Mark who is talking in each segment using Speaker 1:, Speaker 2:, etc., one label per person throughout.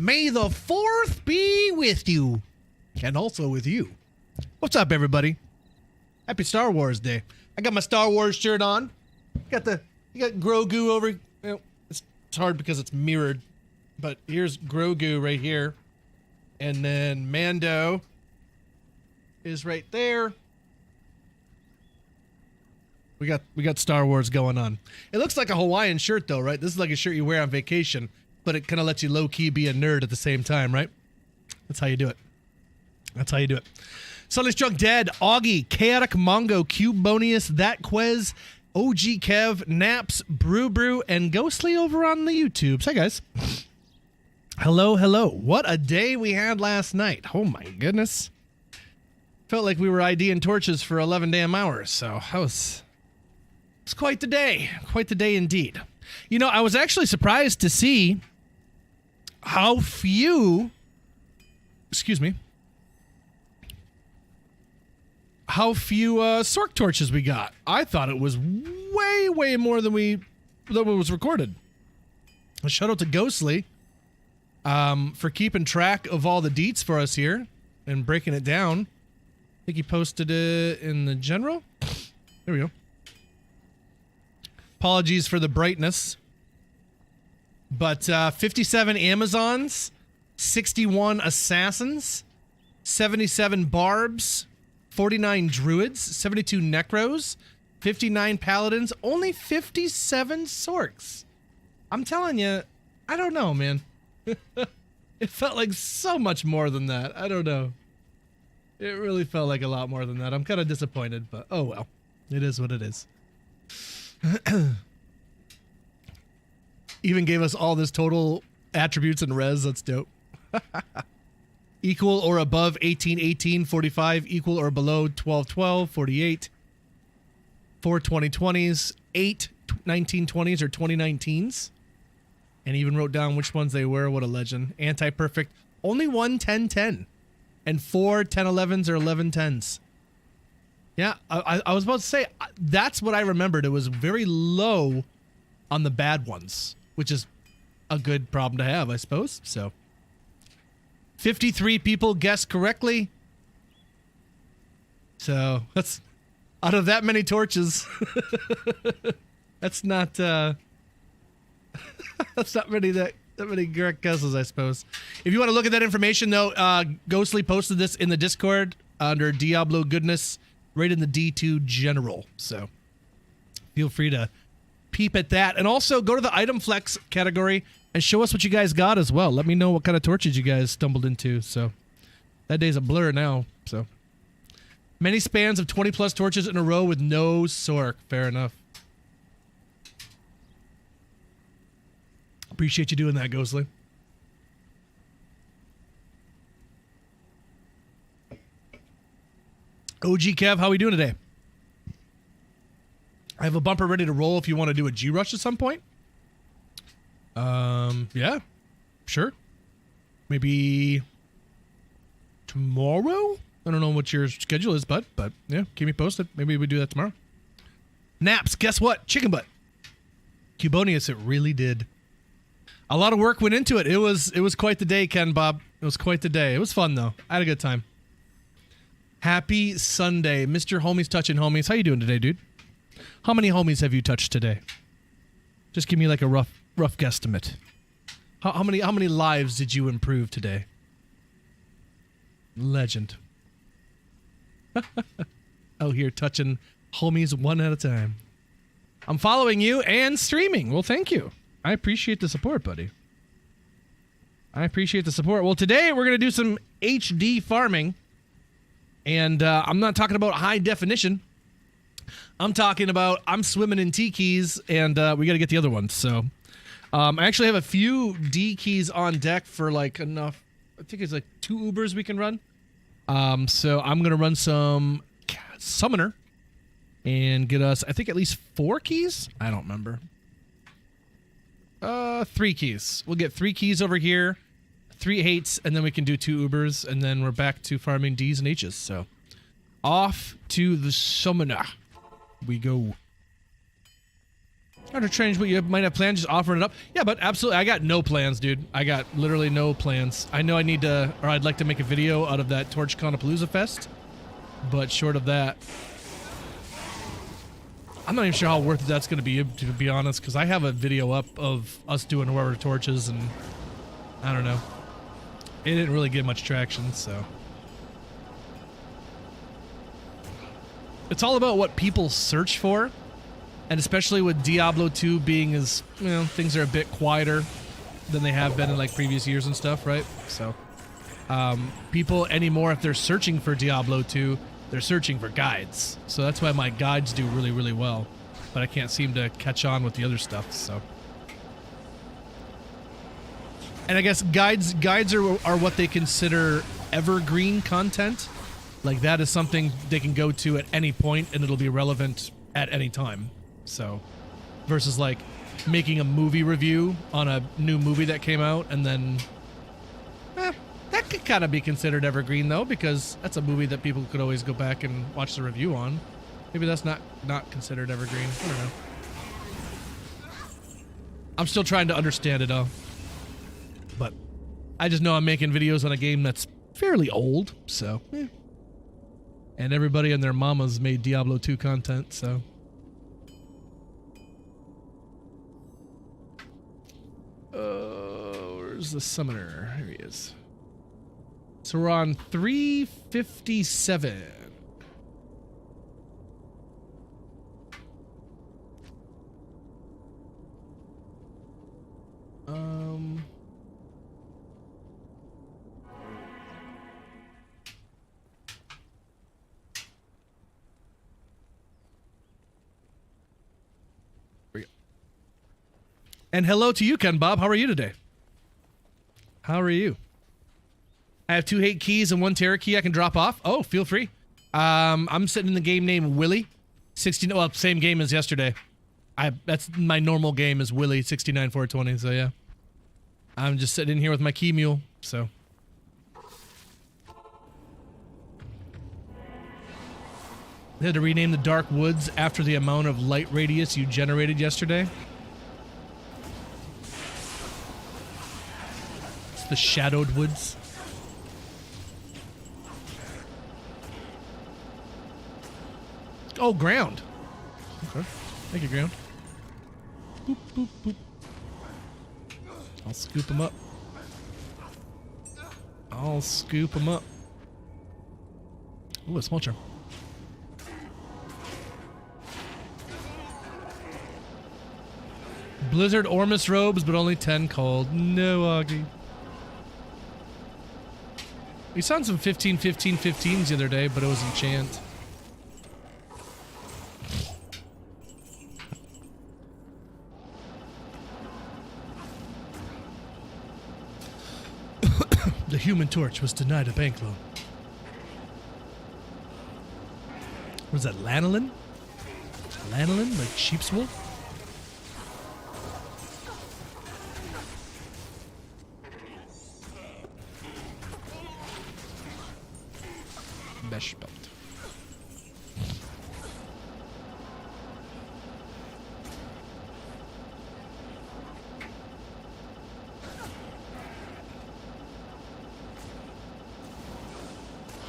Speaker 1: May the 4th be with you, and also with you. What's up, everybody? Happy Star Wars Day. I got my Star Wars shirt on. You got Grogu over. You know, it's hard because it's mirrored, but here's Grogu right here, and then Mando is right there. We got Star Wars going on. It looks like a Hawaiian shirt though, right? This is like a shirt you wear on vacation, but it kind of lets you low-key be a nerd at the same time, right? That's how you do it. That's how you do it. Sully Strunk Dead, Augie, Chaotic Mongo, Cubonius, That Quez, OG Kev, Naps, Brew, and Ghostly over on the YouTubes. Hi, guys. Hello, hello. What a day we had last night. Oh, my goodness. Felt like we were IDing torches for 11 damn hours, so that was quite the day. Quite the day indeed. You know, I was actually surprised to see how few, Sork torches we got. I thought it was way more than what was recorded. A shout out to Ghostly for keeping track of all the deets for us here and breaking it down. I think he posted it in the general. There we go. Apologies for the brightness. But 57 Amazons, 61 Assassins, 77 Barbs, 49 Druids, 72 Necros, 59 Paladins, only 57 Sorks. I'm telling you, I don't know, man. It felt like so much more than that. I don't know. It really felt like a lot more than that. I'm kind of disappointed, but oh well. It is what it is. Even gave us all this total attributes and res. That's dope. Equal or above 18, 45. Equal or below 12, 48. 4 2020s. 8 1920s or 2019s. And even wrote down which ones they were. What a legend. Anti-perfect. Only 1 10-10. And 4 10-11s or 11-10s. Yeah, I was about to say, that's what I remembered. It was very low on the bad ones, which is a good problem to have, I suppose. So, 53 people guessed correctly. So, that's out of that many torches. That's not that's not that many correct guesses, I suppose. If you want to look at that information, though, Ghostly posted this in the Discord under Diablo Goodness, right in the D2 General. So feel free to peep at that. And also go to the Item Flex category and show us what you guys got as well. Let me know what kind of torches you guys stumbled into. So that day's a blur now. So many spans of 20 plus torches in a row with no Sork. Fair enough. Appreciate you doing that, Ghostly. OG Kev, how we doing today? I have a bumper ready to roll if you want to do a G-Rush at some point. Yeah, sure. Maybe tomorrow? I don't know what your schedule is, but yeah, keep me posted. Maybe we do that tomorrow. Naps, guess what? Chicken butt. Cubonius, it really did. A lot of work went into it. It was quite the day, Ken Bob. It was quite the day. It was fun though. I had a good time. Happy Sunday, Mr. Homies Touching Homies. How you doing today, dude? How many homies have you touched today? Just give me like a rough guesstimate. How many lives did you improve today? Legend. Out here touching homies one at a time. I'm following you and streaming. Well, thank you. I appreciate the support, buddy. I appreciate the support. Well, today we're going to do some HD farming. And I'm not talking about high definition. I'm talking about I'm swimming in T keys, and we got to get the other ones. So I actually have a few D keys on deck for like enough. I think it's like 2 Ubers we can run. So I'm going to run some Summoner and get us, I think, at least 4 keys. I don't remember. 3 keys. We'll get 3 keys over here, 3 hates, and then we can do 2 Ubers, and then we're back to farming Ds and H's. So off to the Summoner we go. Not to change what you might have planned, just offering it up. Yeah, but absolutely, I got no plans, dude. I got literally no plans. I know I need to, or I'd like to make a video out of that Torchconapaloozafest, but short of that, I'm not even sure how worth it that's going to be honest, because I have a video up of us doing whoever torches, and I don't know. It didn't really get much traction, so. It's all about what people search for, and especially with Diablo 2 being as, you know, things are a bit quieter than they have been in like previous years and stuff, right? So People anymore, if they're searching for Diablo 2, they're searching for guides. So that's why my guides do really, really well. But I can't seem to catch on with the other stuff, so. And I guess guides are what they consider evergreen content. Like that is something they can go to at any point and it'll be relevant at any time. So, versus like making a movie review on a new movie that came out and then, that could kind of be considered evergreen though, because that's a movie that people could always go back and watch the review on. Maybe that's not considered evergreen. I don't know. I'm still trying to understand it all. But I just know I'm making videos on a game that's fairly old, so. And everybody and their mamas made Diablo 2 content, so. Where's the summoner? Here he is. So we're on 357. And hello to you, Ken Bob. How are you today? How are you? I have 2 hate keys and 1 terror key I can drop off. Oh, feel free. I'm sitting in the game named Willie. 16. Well, same game as yesterday. That's my normal game is Willie 69420. So yeah, I'm just sitting in here with my key mule. So. They had to rename the Dark Woods after the amount of light radius you generated yesterday. The Shadowed Woods. Oh, ground. Okay. Thank you, ground. Boop, boop, boop. I'll scoop them up. I'll scoop them up. Ooh, a small charm. Blizzard Ormus robes, but only 10 cold. No, Augie. We saw some 15-15-15s the other day, but it was enchant. The Human Torch was denied a bank loan. Was that lanolin? Lanolin, like sheep's wool? Mesh belt.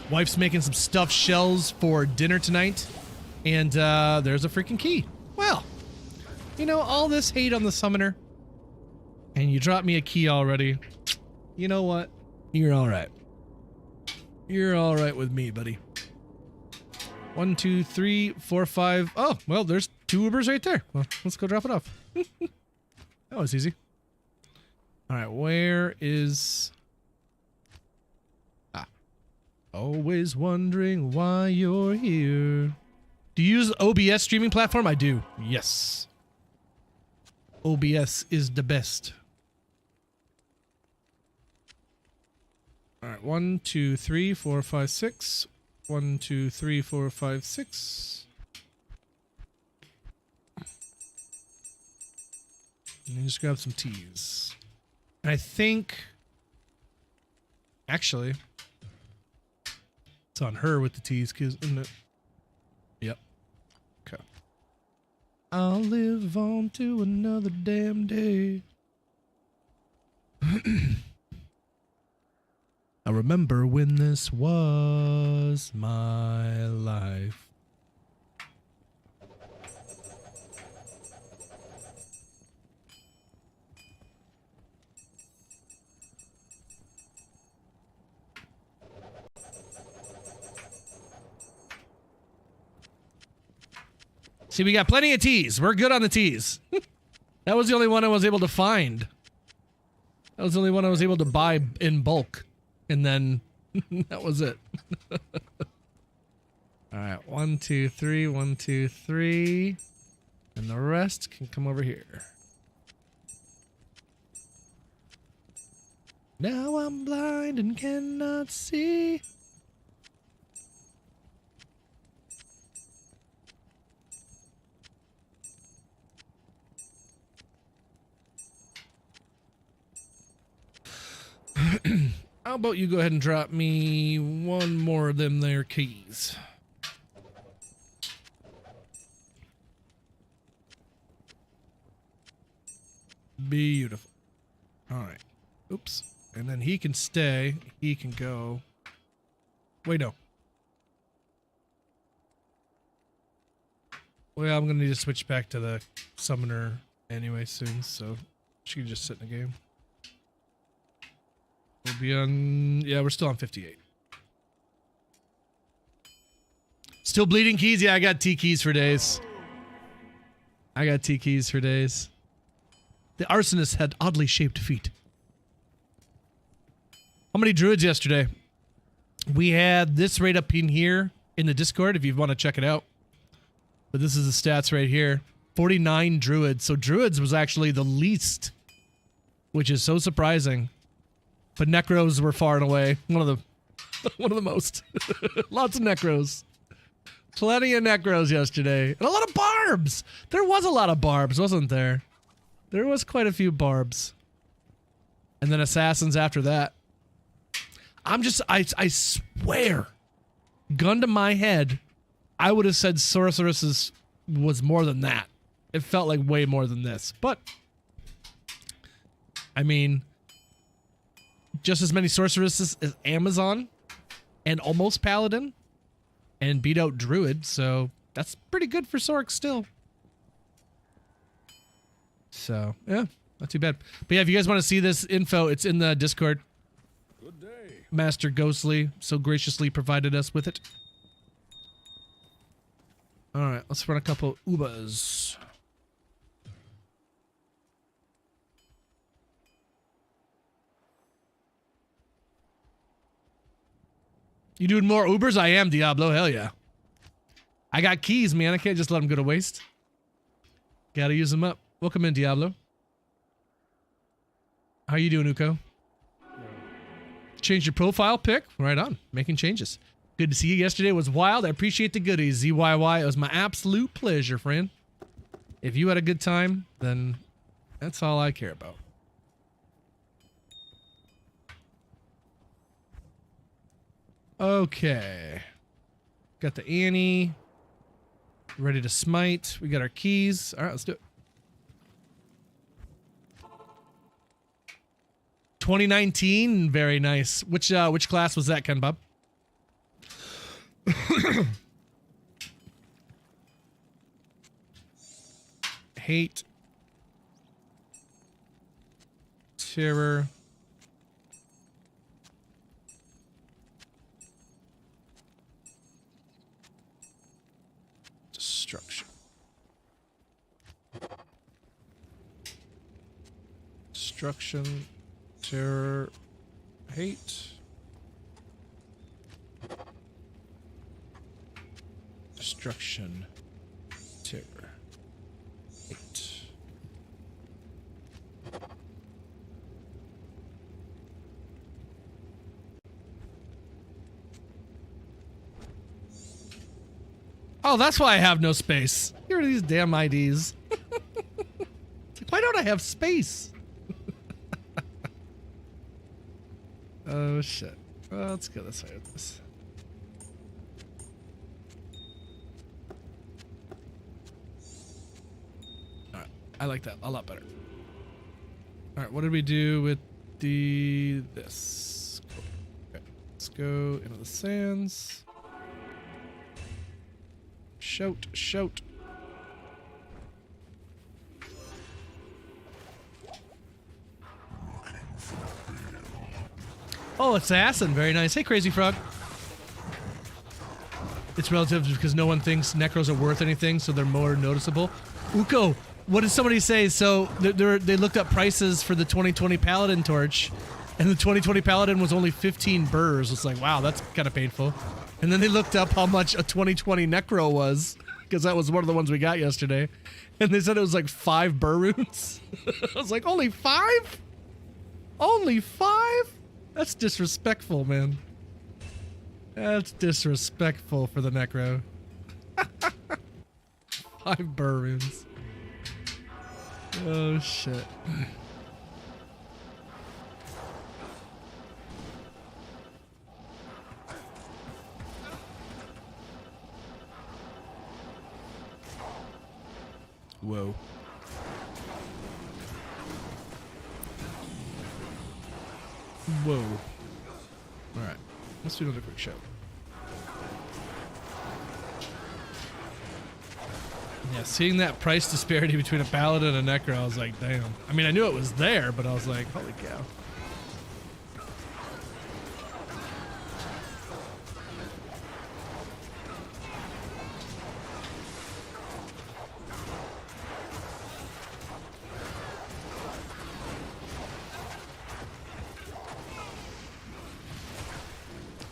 Speaker 1: Wife's making some stuffed shells for dinner tonight, and there's a freaking key. Well, you know, all this hate on the summoner, and you dropped me a key already. You know what? You're all right. You're all right with me, buddy. 1, 2, 3, 4, 5. Oh, well, there's 2 Ubers right there. Well, let's go drop it off. That was easy. All right, where is... Ah. Always wondering why you're here. Do you use OBS streaming platform? I do. Yes. OBS is the best. All right, 1, 2, 3, 4, 5, 6. 1, 2, 3, 4, 5, 6. And then just grab some teas. And I think, actually, it's on her with the teas, isn't it? Yep. Okay. I'll live on to another damn day. I remember when this was my life. See, we got plenty of teas. We're good on the teas. That was the only one I was able to find. That was the only one I was able to buy in bulk. And then that was it. All right, 1, 2, 3, 1, 2, 3. And the rest can come over here. Now I'm blind and cannot see. How about you go ahead and drop me one more of them there keys? Beautiful. All right. Oops. And then he can stay. He can go. Wait, no. Well, I'm going to need to switch back to the summoner anyway soon, so she can just sit in the game. We'll be on... Yeah, we're still on 58. Still bleeding keys? Yeah, I got T keys for days. I got T keys for days. The arsonist had oddly shaped feet. How many druids yesterday? We had this right up in here in the Discord if you want to check it out. But this is the stats right here. 49 druids. So druids was actually the least, which is so surprising. But necros were far and away one of the most. Lots of necros. Plenty of necros yesterday. And a lot of barbs. There was a lot of barbs, wasn't there? There was quite a few barbs. And then assassins after that. I swear, gun to my head, I would have said sorceresses was more than that. It felt like way more than this. But, I mean, just as many sorceresses as Amazon and almost Paladin and beat out Druid, so that's pretty good for Sorc still. So, yeah, not too bad. But yeah, if you guys want to see this info, it's in the Discord. Good day. Master Ghostly so graciously provided us with it. Alright, let's run a couple Ubas. You doing more Ubers? I am, Diablo. Hell yeah. I got keys, man. I can't just let them go to waste. Gotta use them up. Welcome in, Diablo. How you doing, Uko? Change your profile pic? Right on. Making changes. Good to see you. Yesterday was wild. I appreciate the goodies, ZYY. It was my absolute pleasure, friend. If you had a good time, then that's all I care about. Okay. Got the Annie. Ready to smite. We got our keys. All right, let's do it. 2019, very nice. Which class was that, Ken Bob? Hate, terror, destruction, destruction. Terror, hate, destruction, terror, hate. Oh, that's why I have no space. Here are these damn IDs. Why don't I have space? Oh shit. Well, let's go this way with this. Alright, I like that a lot better. Alright, what did we do with this? Cool. Okay, let's go into the sands. Shout, shout. Oh, assassin. Very nice. Hey, Crazy Frog. It's relative because no one thinks necros are worth anything, so they're more noticeable. Uko, what did somebody say? So they looked up prices for the 2020 Paladin torch, And the 2020 Paladin was only 15 burrs. It's like, wow, that's kind of painful. And then they looked up how much a 2020 Necro was, because that was one of the ones we got yesterday. And they said it was like 5 burr runes. I was like, only 5? Only 5? That's disrespectful, man. That's disrespectful for the Necro. 5 burr runes. Oh, shit. Whoa. Whoa. Alright. Let's do another quick show. Yeah, seeing that price disparity between a Paladin and a Necro, I was like, damn. I mean, I knew it was there, but I was like, holy cow.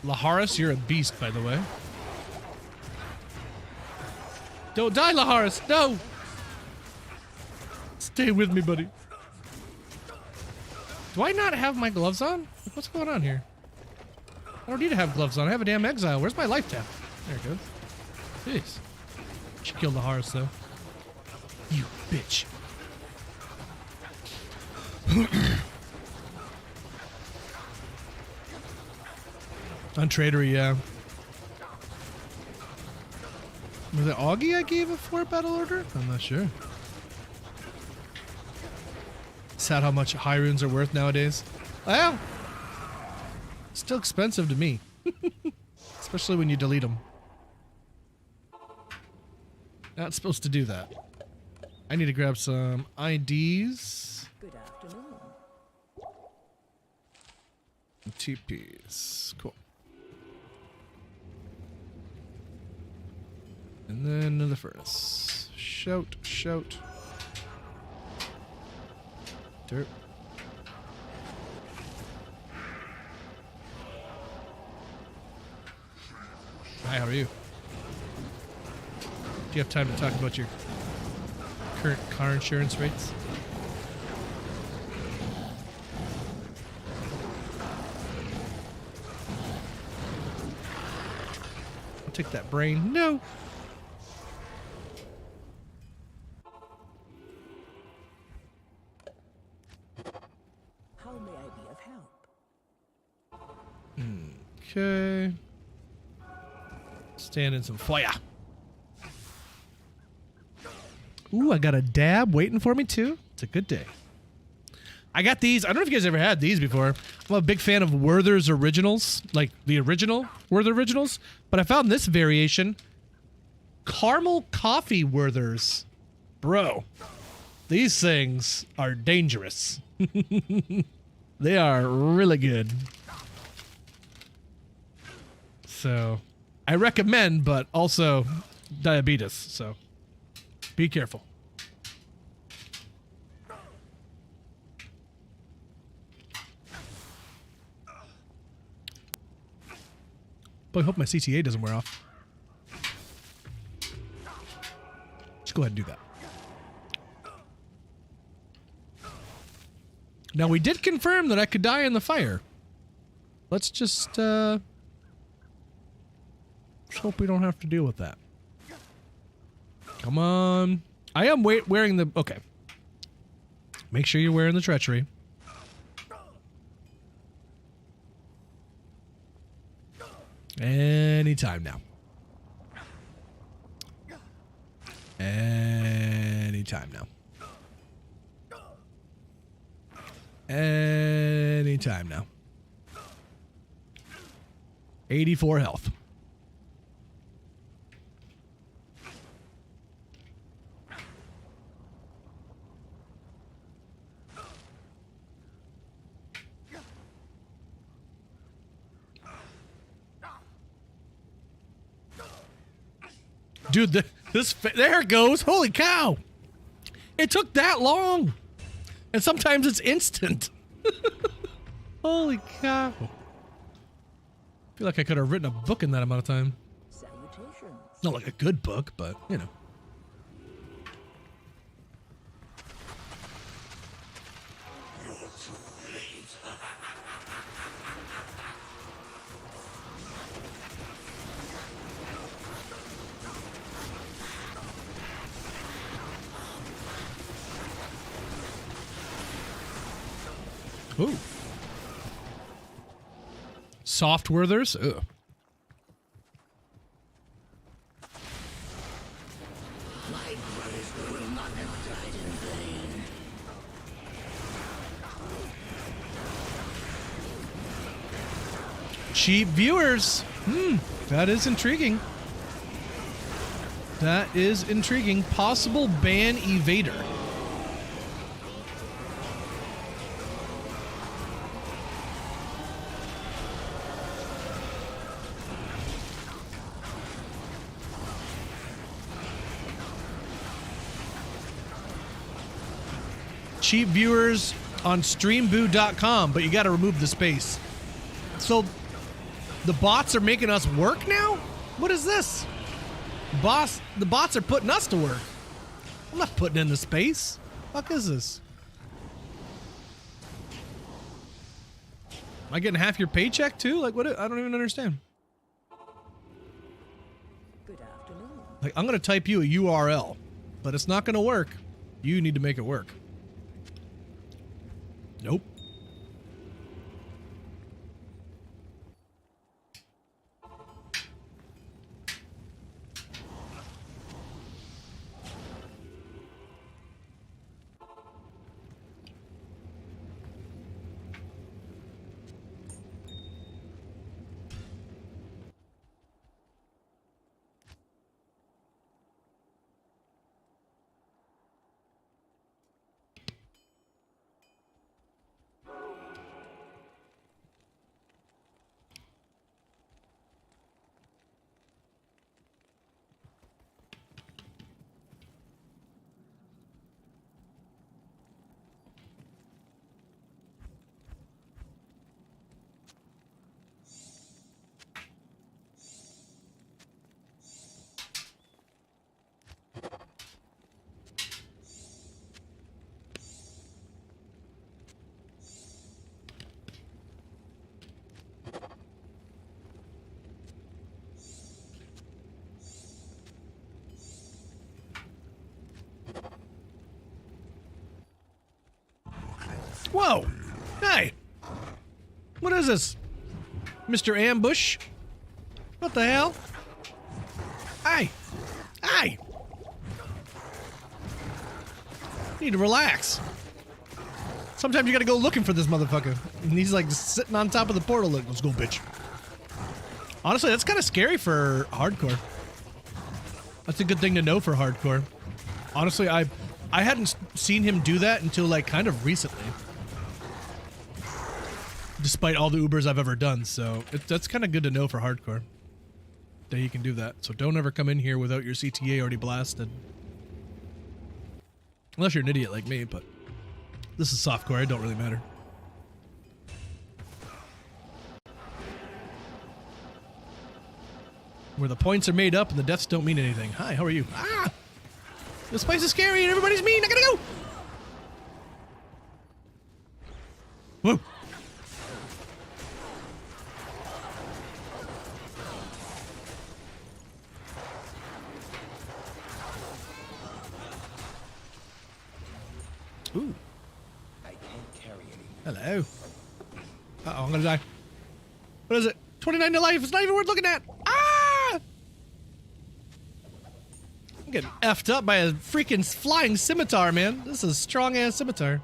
Speaker 1: Laharis, you're a beast, by the way. Don't die, Laharis! No! Stay with me, buddy. Do I not have my gloves on? What's going on here? I don't need to have gloves on. I have a damn exile. Where's my life tap? There it goes. Jeez. She killed Laharis, though. You bitch. On Tradery, yeah. Was it Augie I gave a 4 battle order? I'm not sure. Sad how much high runes are worth nowadays. Well, still expensive to me. Especially when you delete them. Not supposed to do that. I need to grab some IDs.
Speaker 2: Good afternoon.
Speaker 1: And TPs. Cool. And then another furnace. Shout, shout. Dirt. Hi, how are you? Do you have time to talk about your current car insurance rates? I'll take that brain. No!
Speaker 2: How may I be of help?
Speaker 1: Okay. Stand in some fire. Ooh, I got a dab waiting for me too. It's a good day. I got these. I don't know if you guys ever had these before. I'm a big fan of Werther's Originals, like the original Werther Originals. But I found this variation. Caramel Coffee Werther's. Bro, these things are dangerous. They are really good. So, I recommend, but also diabetes, so be careful. But I hope my CTA doesn't wear off. Let's go ahead and do that. Now, we did confirm that I could die in the fire. Let's just, let's hope we don't have to deal with that. Come on. I am wearing the... Okay. Make sure you're wearing the treachery. Anytime now. Anytime now. Anytime now. 84 health. Dude, there it goes. Holy cow. It took that long. And sometimes it's instant. Holy cow. I feel like I could have written a book in that amount of time.
Speaker 2: Salutations.
Speaker 1: Not like a good book, but, you know. Ooh. Softworthers? Ugh.
Speaker 2: My brothers will not have died in vain.
Speaker 1: Cheap viewers. That is intriguing. That is intriguing. Possible ban evader. Cheap viewers on streamboo.com, but you got to remove the space. So the bots are making us work now? What is this? The bots are putting us to work. I'm not putting in the space. Fuck is this? Am I getting half your paycheck too? Like what? I don't even understand.
Speaker 2: Good afternoon.
Speaker 1: Like I'm going to type you a URL, but it's not going to work. You need to make it work. Nope. Whoa! Hey! What is this? Mr. Ambush? What the hell? Hey! Hey! Need to relax. Sometimes you gotta go looking for this motherfucker. And he's like just sitting on top of the portal like, let's go, bitch. Honestly, that's kind of scary for hardcore. That's a good thing to know for hardcore. Honestly, I hadn't seen him do that until like kind of recently. Despite all the Ubers I've ever done, so that's kind of good to know for hardcore. That he can do that. So don't ever come in here without your CTA already blasted. Unless you're an idiot like me, but this is softcore, it don't really matter. Where the points are made up and the deaths don't mean anything. Hi, how are you? Ah! This place is scary and everybody's mean, I gotta go! Whoa! Ooh.
Speaker 3: I can't carry any.
Speaker 1: Hello. Uh-oh, I'm gonna die. What is it? 29 to life. It's not even worth looking at. Ah! I'm getting effed up by a freaking flying scimitar, man. This is a strong-ass scimitar.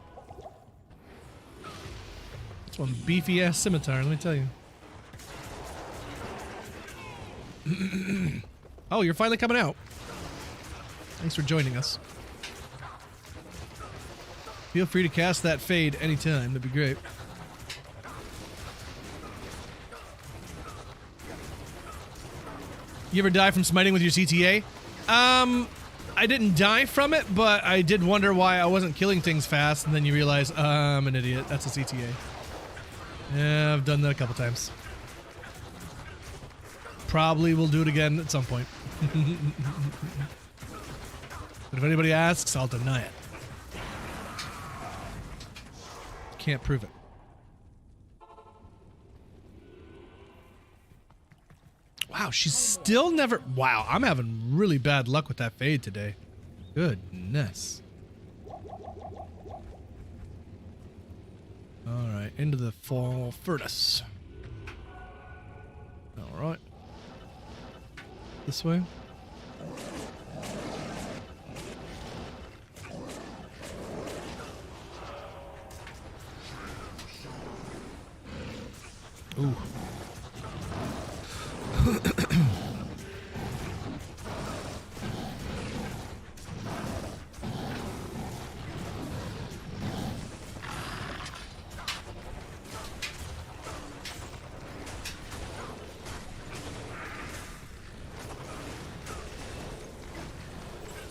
Speaker 1: It's one beefy-ass scimitar, let me tell you. Oh, you're finally coming out. Thanks for joining us. Feel free to cast that fade anytime. That'd be great. You ever die from smiting with your CTA? I didn't die from it, but I did wonder why I wasn't killing things fast, and then you realize, I'm an idiot. That's a CTA. Yeah, I've done that a couple times. Probably will do it again at some point. But if anybody asks, I'll deny it. Can't prove it. Wow, she's still never... Wow, I'm having really bad luck with that fade today. Goodness. Alright, into the fall furnace. Alright. This way. Ooh.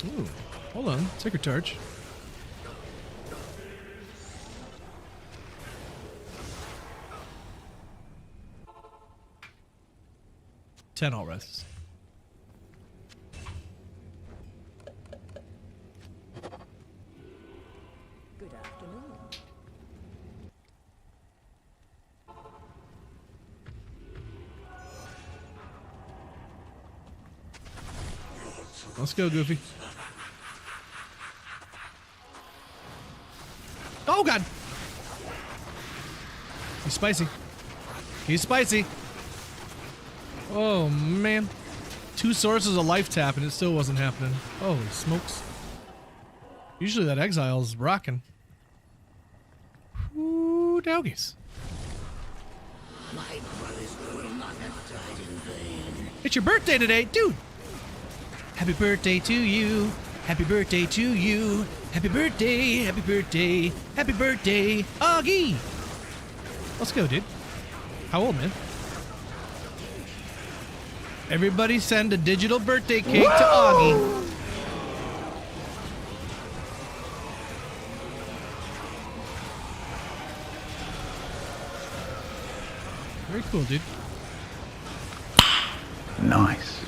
Speaker 1: Ooh, hold on. Take her torch. Ten all rests.
Speaker 4: Good afternoon.
Speaker 1: Let's go, Goofy. Oh, God. He's spicy. He's spicy. Oh, man. 2 sources of life tap and it still wasn't happening. Holy smokes. Usually that exile's rocking. Ooh, doggies.
Speaker 2: My brothers will not have died in vain.
Speaker 1: It's your birthday today, dude. Happy birthday to you. Happy birthday to you. Happy birthday, happy birthday, happy birthday, Augie. Let's go, dude. How old, man? Everybody send a digital birthday cake to Augie. Very cool, dude.
Speaker 3: Nice.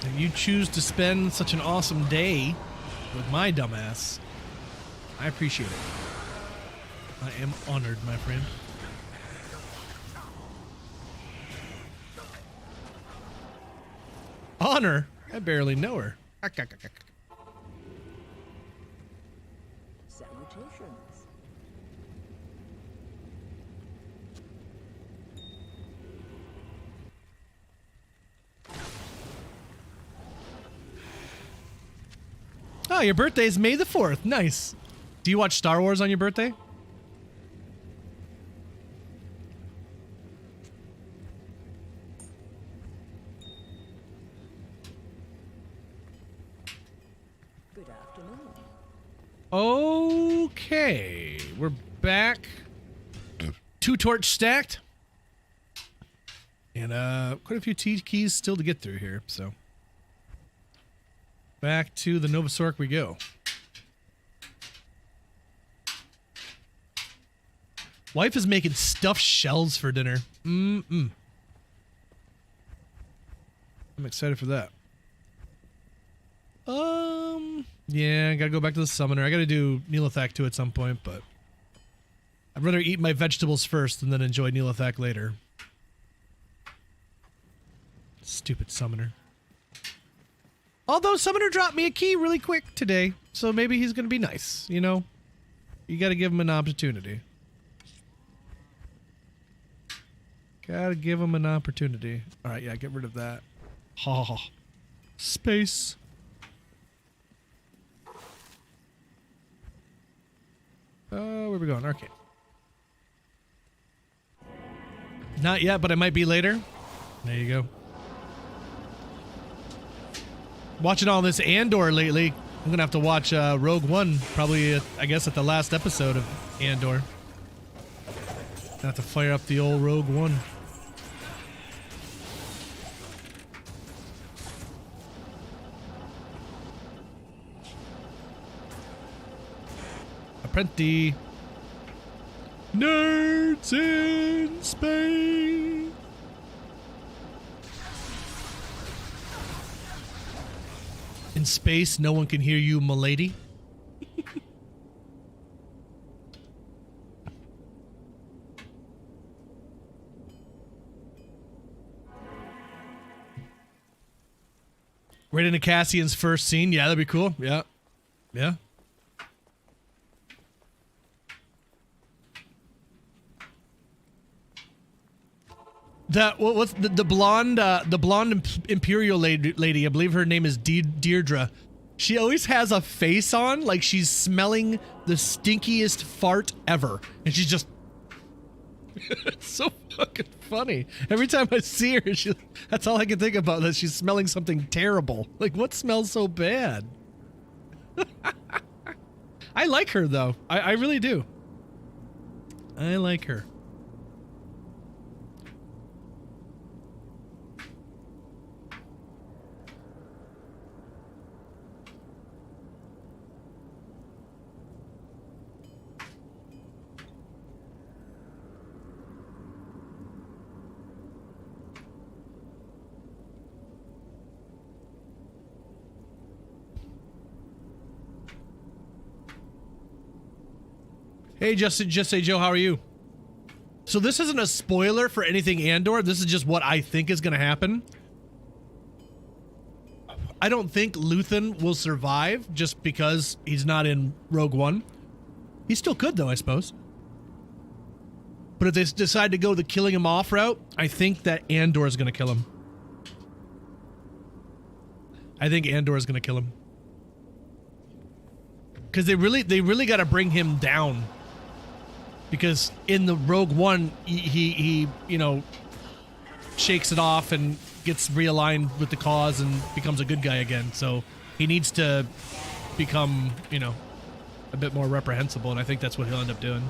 Speaker 1: And you choose to spend such an awesome day with my dumbass. I appreciate it. I am honored, my friend. Honor? I barely know her.
Speaker 4: Salutations.
Speaker 1: Oh, your birthday is May the 4th. Nice. Do you watch Star Wars on your birthday?
Speaker 4: Good afternoon.
Speaker 1: Okay. We're back. 2 torch stacked. And quite a few T keys still to get through here, so. Back to the Novasork we go. Wife is making stuffed shells for dinner. I'm excited for that. Yeah, I gotta go back to the summoner. I gotta do Neelathak too at some point, but I'd rather eat my vegetables first and then enjoy Neelathak later. Stupid summoner. Although summoner dropped me a key really quick today, so maybe he's gonna be nice, you know? You gotta give him an opportunity. Gotta give him an opportunity. Alright, yeah, get rid of that. Ha ha. Space. Where are we going? Arcade. Not yet, but I might be later. There you go. Watching all this Andor lately. I'm gonna have to watch Rogue One, probably, I guess, at the last episode of Andor. Gonna have to fire up the old Rogue One. Plenty. Nerds in space. In space, no one can hear you, m'lady. Right into Cassian's first scene. Yeah, that'd be cool. Yeah. Yeah. That what's the blonde imperial lady? I believe her name is Deirdre. She always has a face on like she's smelling the stinkiest fart ever, and she's just it's so fucking funny. Every time I see her, that's all I can think about, that she's smelling something terrible. Like, what smells so bad? I like her though. I really do. I like her. Hey, just say Joe, how are you? So this isn't a spoiler for anything Andor. This is just what I think is going to happen. I don't think Luthen will survive just because he's not in Rogue One. He still could, though, I suppose. But if they decide to go the killing him off route, I think that Andor is going to kill him. I think Andor is going to kill him. Because they really got to bring him down. Because in the Rogue One, he you know, shakes it off and gets realigned with the cause and becomes a good guy again. So he needs to become, you know, a bit more reprehensible, and I think that's what he'll end up doing.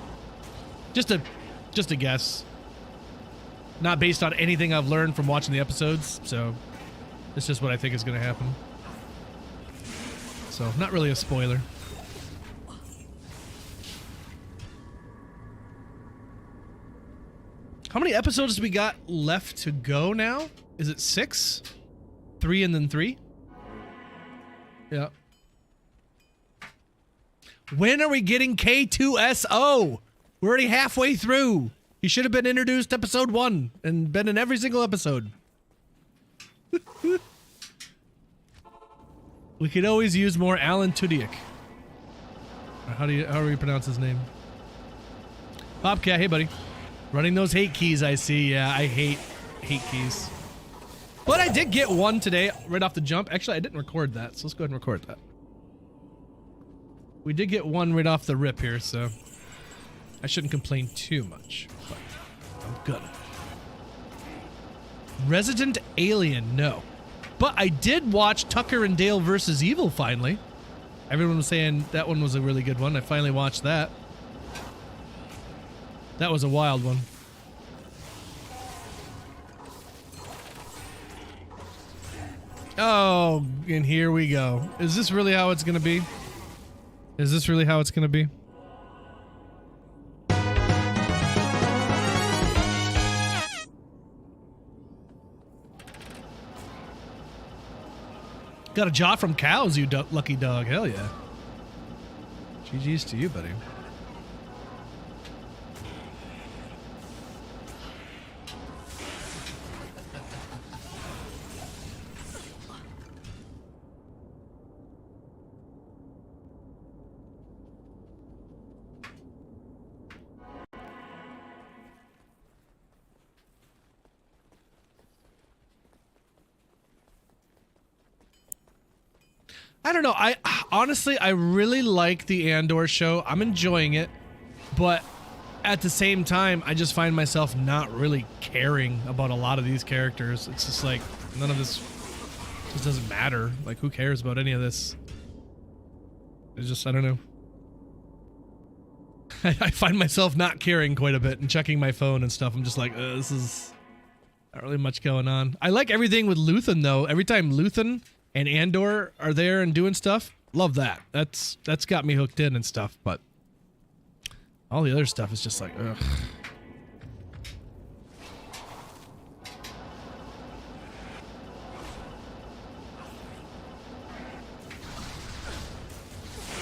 Speaker 1: Just a guess. Not based on anything I've learned from watching the episodes, so it's just what I think is going to happen. So, not really a spoiler. How many episodes do we got left to go now? Is it 6? 3 and then 3? Yeah. When are we getting K2SO? We're already halfway through. He should have been introduced episode 1 and been in every single episode. We could always use more Alan Tudyk. How do we pronounce his name? Bobcat, hey buddy. Running those hate keys, I see. Yeah, I hate keys. But I did get one today right off the jump. Actually, I didn't record that, so let's go ahead and record that. We did get one right off the rip here, so I shouldn't complain too much. But I'm gonna. Resident Alien, no. But I did watch Tucker and Dale versus Evil finally. Everyone was saying that one was a really good one. I finally watched that. That was a wild one. Oh, and here we go. Is this really how it's gonna be? Is this really how it's gonna be? Got a jaw from cows, you lucky dog. Hell yeah. GG's to you, buddy. I don't know. I honestly, I really like the Andor show. I'm enjoying it, but at the same time, I just find myself not really caring about a lot of these characters. It's just like none of this just doesn't matter. Like, who cares about any of this? It's just, I don't know. I find myself not caring quite a bit and checking my phone and stuff. I'm just like, this is not really much going on. I like everything with Luthen though. Every time Luthen and Andor are there and doing stuff, love that. That's got me hooked in and stuff, but All the other stuff is just like, ugh.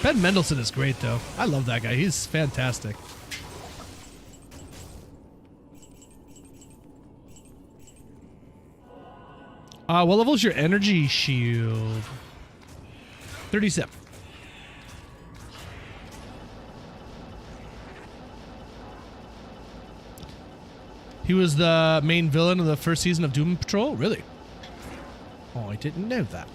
Speaker 1: Ben Mendelsohn is great, though. I love that guy. He's fantastic. What level is your energy shield? 37. He was the main villain of the first season of Doom Patrol? Really? Oh, I didn't know that.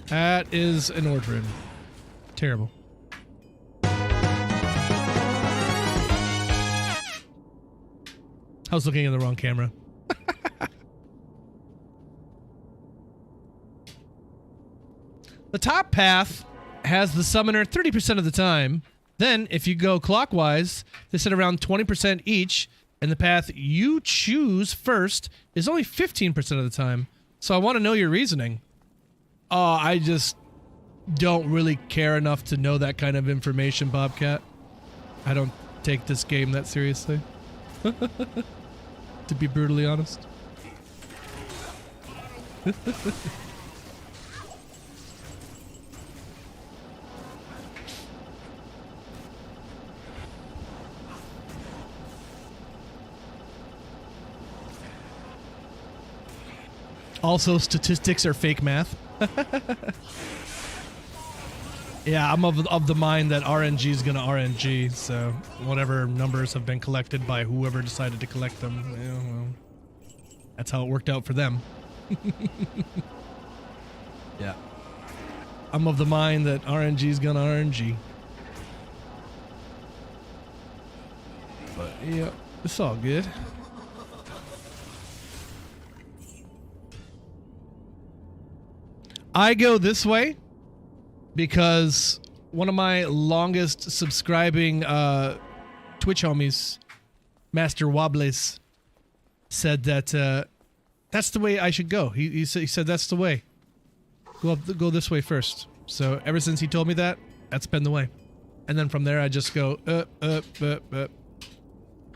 Speaker 1: That is an Ordrin. Terrible. I was looking in the wrong camera. The top path has the summoner 30% of the time. Then, if you go clockwise, they sit around 20% each, and the path you choose first is only 15% of the time. So I want to know your reasoning. I just don't really care enough to know that kind of information, Bobcat. I don't take this game that seriously. To be brutally honest. Also, statistics are fake math. Yeah, I'm of the mind that RNG is gonna RNG, so whatever numbers have been collected by whoever decided to collect them, yeah, well, that's how it worked out for them. Yeah. I'm of the mind that RNG is gonna RNG. But, yeah, it's all good. I go this way because one of my longest subscribing Twitch homies, Master Wobbles, said that that's the way I should go. He said that's the way. Go this way first. So ever since he told me that, that's been the way. And then from there I just go up.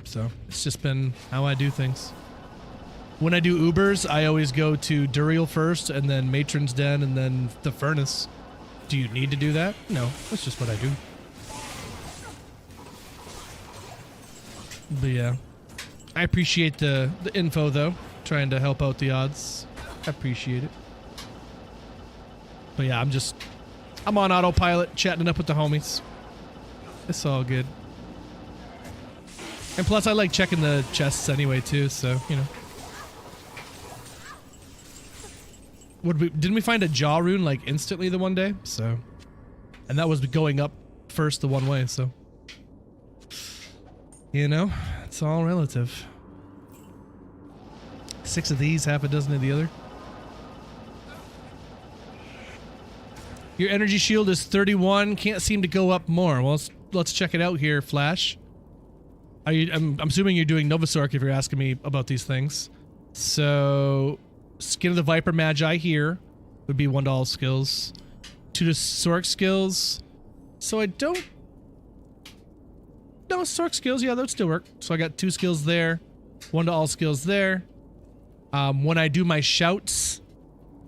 Speaker 1: So it's just been how I do things. When I do Ubers, I always go to Duriel first, and then Matron's Den, and then the Furnace. Do you need to do that? No, that's just what I do. But yeah, I appreciate the info, though. Trying to help out the odds. I appreciate it. But yeah, I'm on autopilot, chatting up with the homies. It's all good. And plus, I like checking the chests anyway, too, so, you know. Didn't we find a jaw rune like instantly the one day? So, and that was going up first the one way, so. You know, it's all relative. 6 of these, half a dozen of the other. Your energy shield is 31, can't seem to go up more. Well, let's check it out here, Flash. I'm assuming you're doing Novasork if you're asking me about these things. So, Skin of the Viper Magi here would be 1 to all skills. 2 to Sork skills. So I don't... No, Sork skills, yeah, that would still work. So I got 2 skills there. 1 to all skills there. When I do my shouts,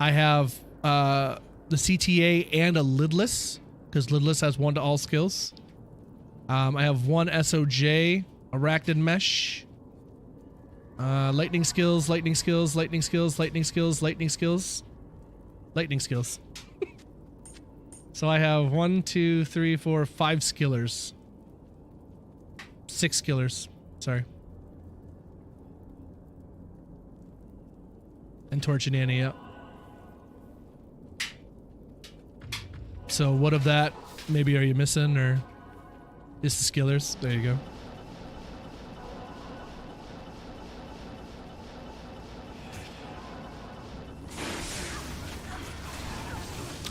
Speaker 1: I have the CTA and a Lidless, because Lidless has 1 to all skills. I have 1 SOJ, Arachnid Mesh. Lightning skills, lightning skills, lightning skills, lightning skills, lightning skills. Lightning skills. So I have 1, 2, 3, 4, 5 skillers. 6 skillers. Sorry. And Torch and Annie, yeah. So what of that maybe are you missing, or just the skillers? There you go.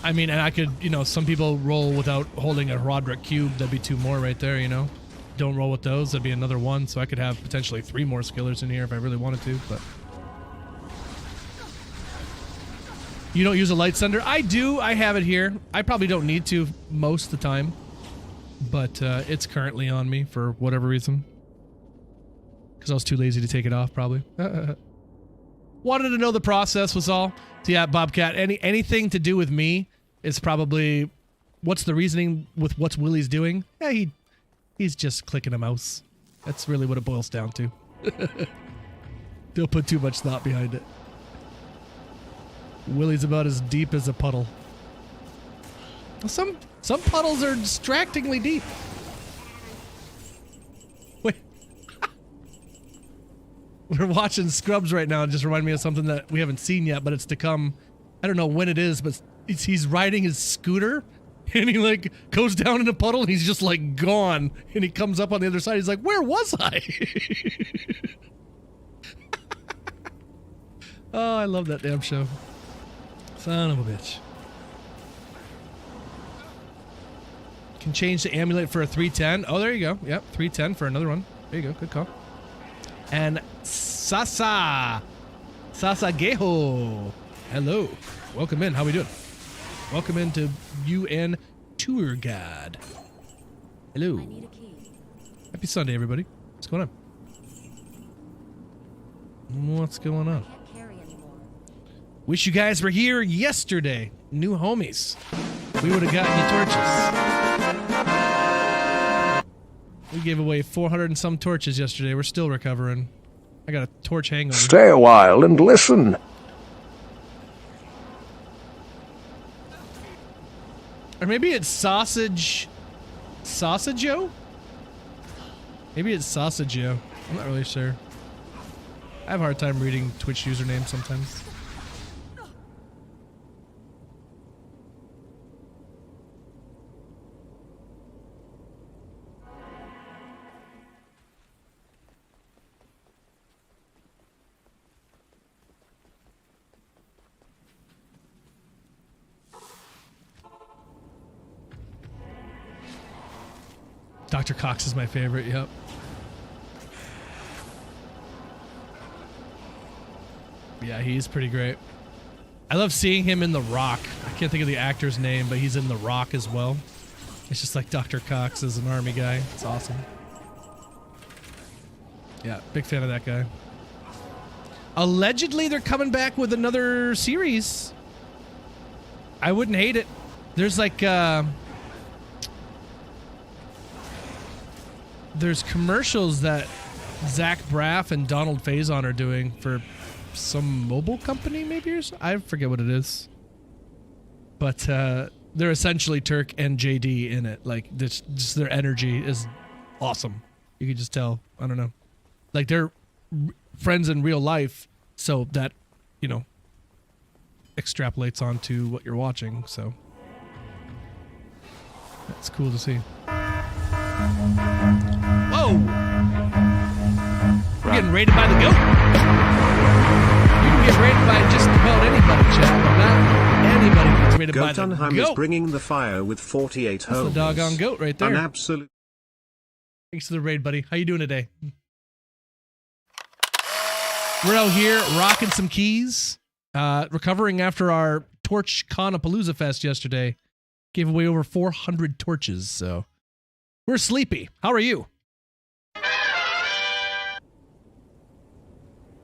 Speaker 1: I mean, and I could, you know, some people roll without holding a Roderick Cube. That'd be 2 more right there, you know. Don't roll with those. That'd be another 1. So I could have potentially 3 more skillers in here if I really wanted to, but... You don't use a light sender? I do. I have it here. I probably don't need to most of the time. But it's currently on me for whatever reason. Because I was too lazy to take it off, probably. Wanted to know the process was all. So yeah, Bobcat, anything to do with me is probably... What's the reasoning with what's Willie's doing? Yeah, he's just clicking a mouse. That's really what it boils down to. Don't put too much thought behind it. Willie's about as deep as a puddle. Some puddles are distractingly deep. Wait. We're watching Scrubs right now and just remind me of something that we haven't seen yet, but it's to come. I don't know when it is, but he's riding his scooter and he like goes down in a puddle and he's just like gone. And he comes up on the other side. He's like, where was I? Oh, I love that damn show. Son of a bitch. Can change the amulet for a 310. Oh, there you go. Yep, 310 for another one. There you go. Good call. And Sasageho. Hello. Welcome in. How we doing? Welcome into UN Tour Guide. Hello.
Speaker 4: I need a key.
Speaker 1: Happy Sunday, everybody. What's going on? What's going on?
Speaker 4: Can't carry anymore.
Speaker 1: Wish you guys were here yesterday. New homies. We would have gotten you torches. We gave away 400 and some torches yesterday. We're still recovering. I got a torch hangover.
Speaker 5: Stay a while and listen.
Speaker 1: Or maybe it's Sausage... Sausageo? Maybe it's Sausageo. I'm not really sure. I have a hard time reading Twitch usernames sometimes. Dr. Cox is my favorite, yep. Yeah, he's pretty great. I love seeing him in The Rock. I can't think of the actor's name, but he's in The Rock as well. It's just like Dr. Cox is an army guy. It's awesome. Yeah, big fan of that guy. Allegedly, they're coming back with another series. I wouldn't hate it. There's like, there's commercials that Zach Braff and Donald Faison are doing for some mobile company, maybe, or so? I forget what it is. But they're essentially Turk and JD in it. Like, just their energy is awesome. You can just tell. I don't know. Like, they're friends in real life, so that, you know, extrapolates onto what you're watching, so. That's cool to see. Whoa! We're getting raided by the goat. You can get raided by just about anybody, chat, but not anybody gets raided by the
Speaker 6: Goat
Speaker 1: goat.
Speaker 6: is bringing the fire with 48
Speaker 1: That's
Speaker 6: homes.
Speaker 1: the doggone goat right there.
Speaker 6: An absolute.
Speaker 1: Thanks for the raid, buddy. How you doing today? We're out here rocking some keys, recovering after our Torchconapaloozafest yesterday. Gave away over 400 torches, so we're sleepy. How are you?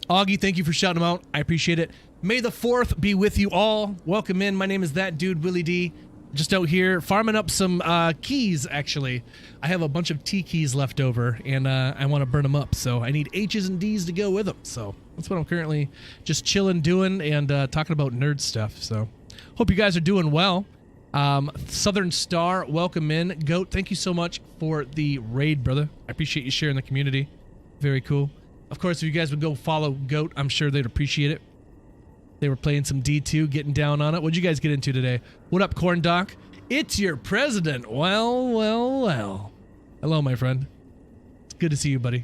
Speaker 1: Augie, thank you for shouting them out. I appreciate it. May the 4th be with you all. Welcome in. My name is that dude, Willie D. Just out here farming up some keys, actually. I have a bunch of T keys left over, and I want to burn them up, so I need H's and D's to go with them. So that's what I'm currently just chilling, doing, and talking about nerd stuff. So hope you guys are doing well. Southern Star, welcome in. Goat, thank you so much for the raid, brother. I appreciate you sharing the community. Very cool. Of course, if you guys would go follow Goat, I'm sure they'd appreciate it. They were playing some D2, getting down on it. What'd you guys get into today? What up, Corn Doc? It's your president. Well, well, well. Hello, my friend. It's good to see you, buddy.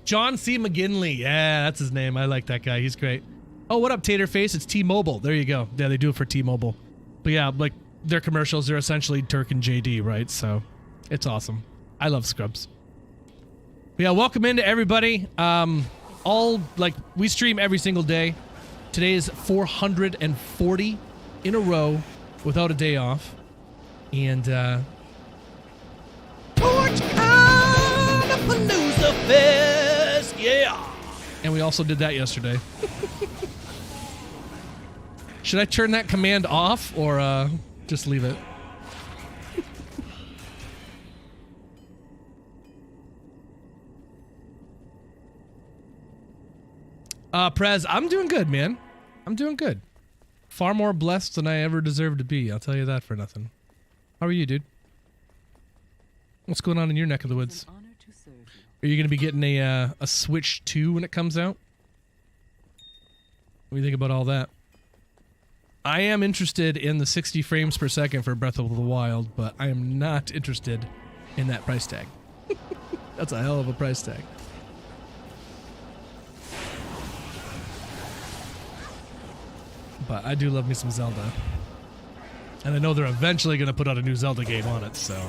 Speaker 1: John C. McGinley. Yeah, that's his name. I like that guy. He's great. Oh, what up, Taterface? It's T-Mobile. There you go. Yeah, they do it for T-Mobile. But yeah, like, their commercials, they're essentially Turk and JD, right? So, it's awesome. I love Scrubs. But yeah, welcome into everybody. We stream every single day. Today is 440 in a row without a day off. And, Torchconapaloozafest! Yeah! And we also did that yesterday. Should I turn that command off or just leave it? Prez, I'm doing good, man. I'm doing good. Far more blessed than I ever deserved to be. I'll tell you that for nothing. How are you, dude? What's going on in your neck of the woods?
Speaker 4: An honor to serve you.
Speaker 1: Are you going to be getting a Switch 2 when it comes out? What do you think about all that? I am interested in the 60 frames per second for Breath of the Wild, but I am not interested in that price tag. That's a hell of a price tag. But I do love me some Zelda. And I know they're eventually going to put out a new Zelda game on it, so...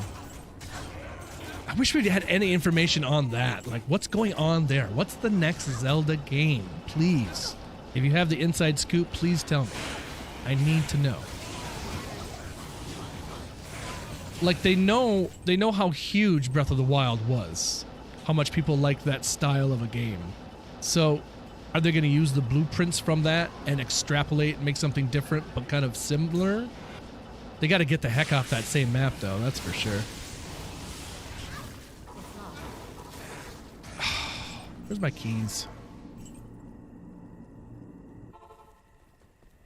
Speaker 1: I wish we had any information on that. Like, what's going on there? What's the next Zelda game? Please. If you have the inside scoop, please tell me. I need to know. Like, they know how huge Breath of the Wild was. How much people liked that style of a game. So... are they going to use the blueprints from that and extrapolate and make something different but kind of similar? They got to get the heck off that same map, though. That's for sure. Where's my keys?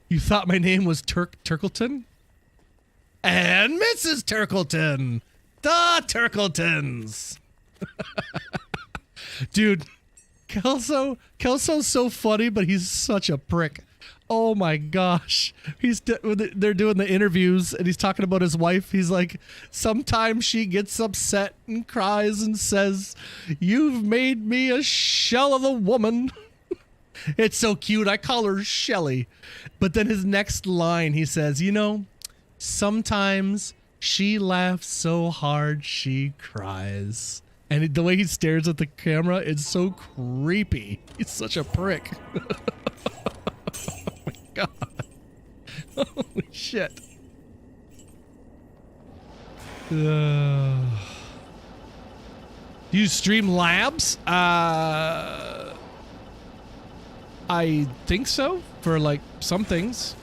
Speaker 1: You thought my name was Turkleton? And Mrs. Turkleton! The Turkletons! Dude... Kelso's so funny, but he's such a prick. Oh my gosh. They're doing the interviews and he's talking about his wife. He's like, sometimes she gets upset and cries and says, "You've made me a shell of a woman." It's so cute. I call her Shelly. But then his next line, he says, "You know, sometimes she laughs so hard she cries." And the way he stares at the camera, it's so creepy. He's such a prick. Oh my god. Holy shit. Do you stream labs? I think so, for like some things.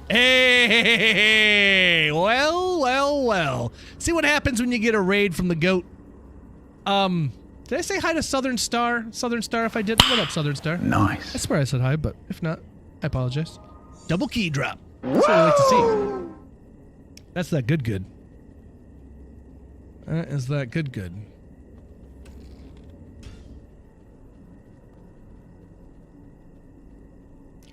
Speaker 1: Hey, well. See what happens when you get a raid from the goat. Did I say hi to Southern Star? Southern Star, if I didn't. What up, Southern Star?
Speaker 5: Nice.
Speaker 1: I swear I said hi, but if not, I apologize. Double key drop. That's what I like to see. That's that good. That is that good.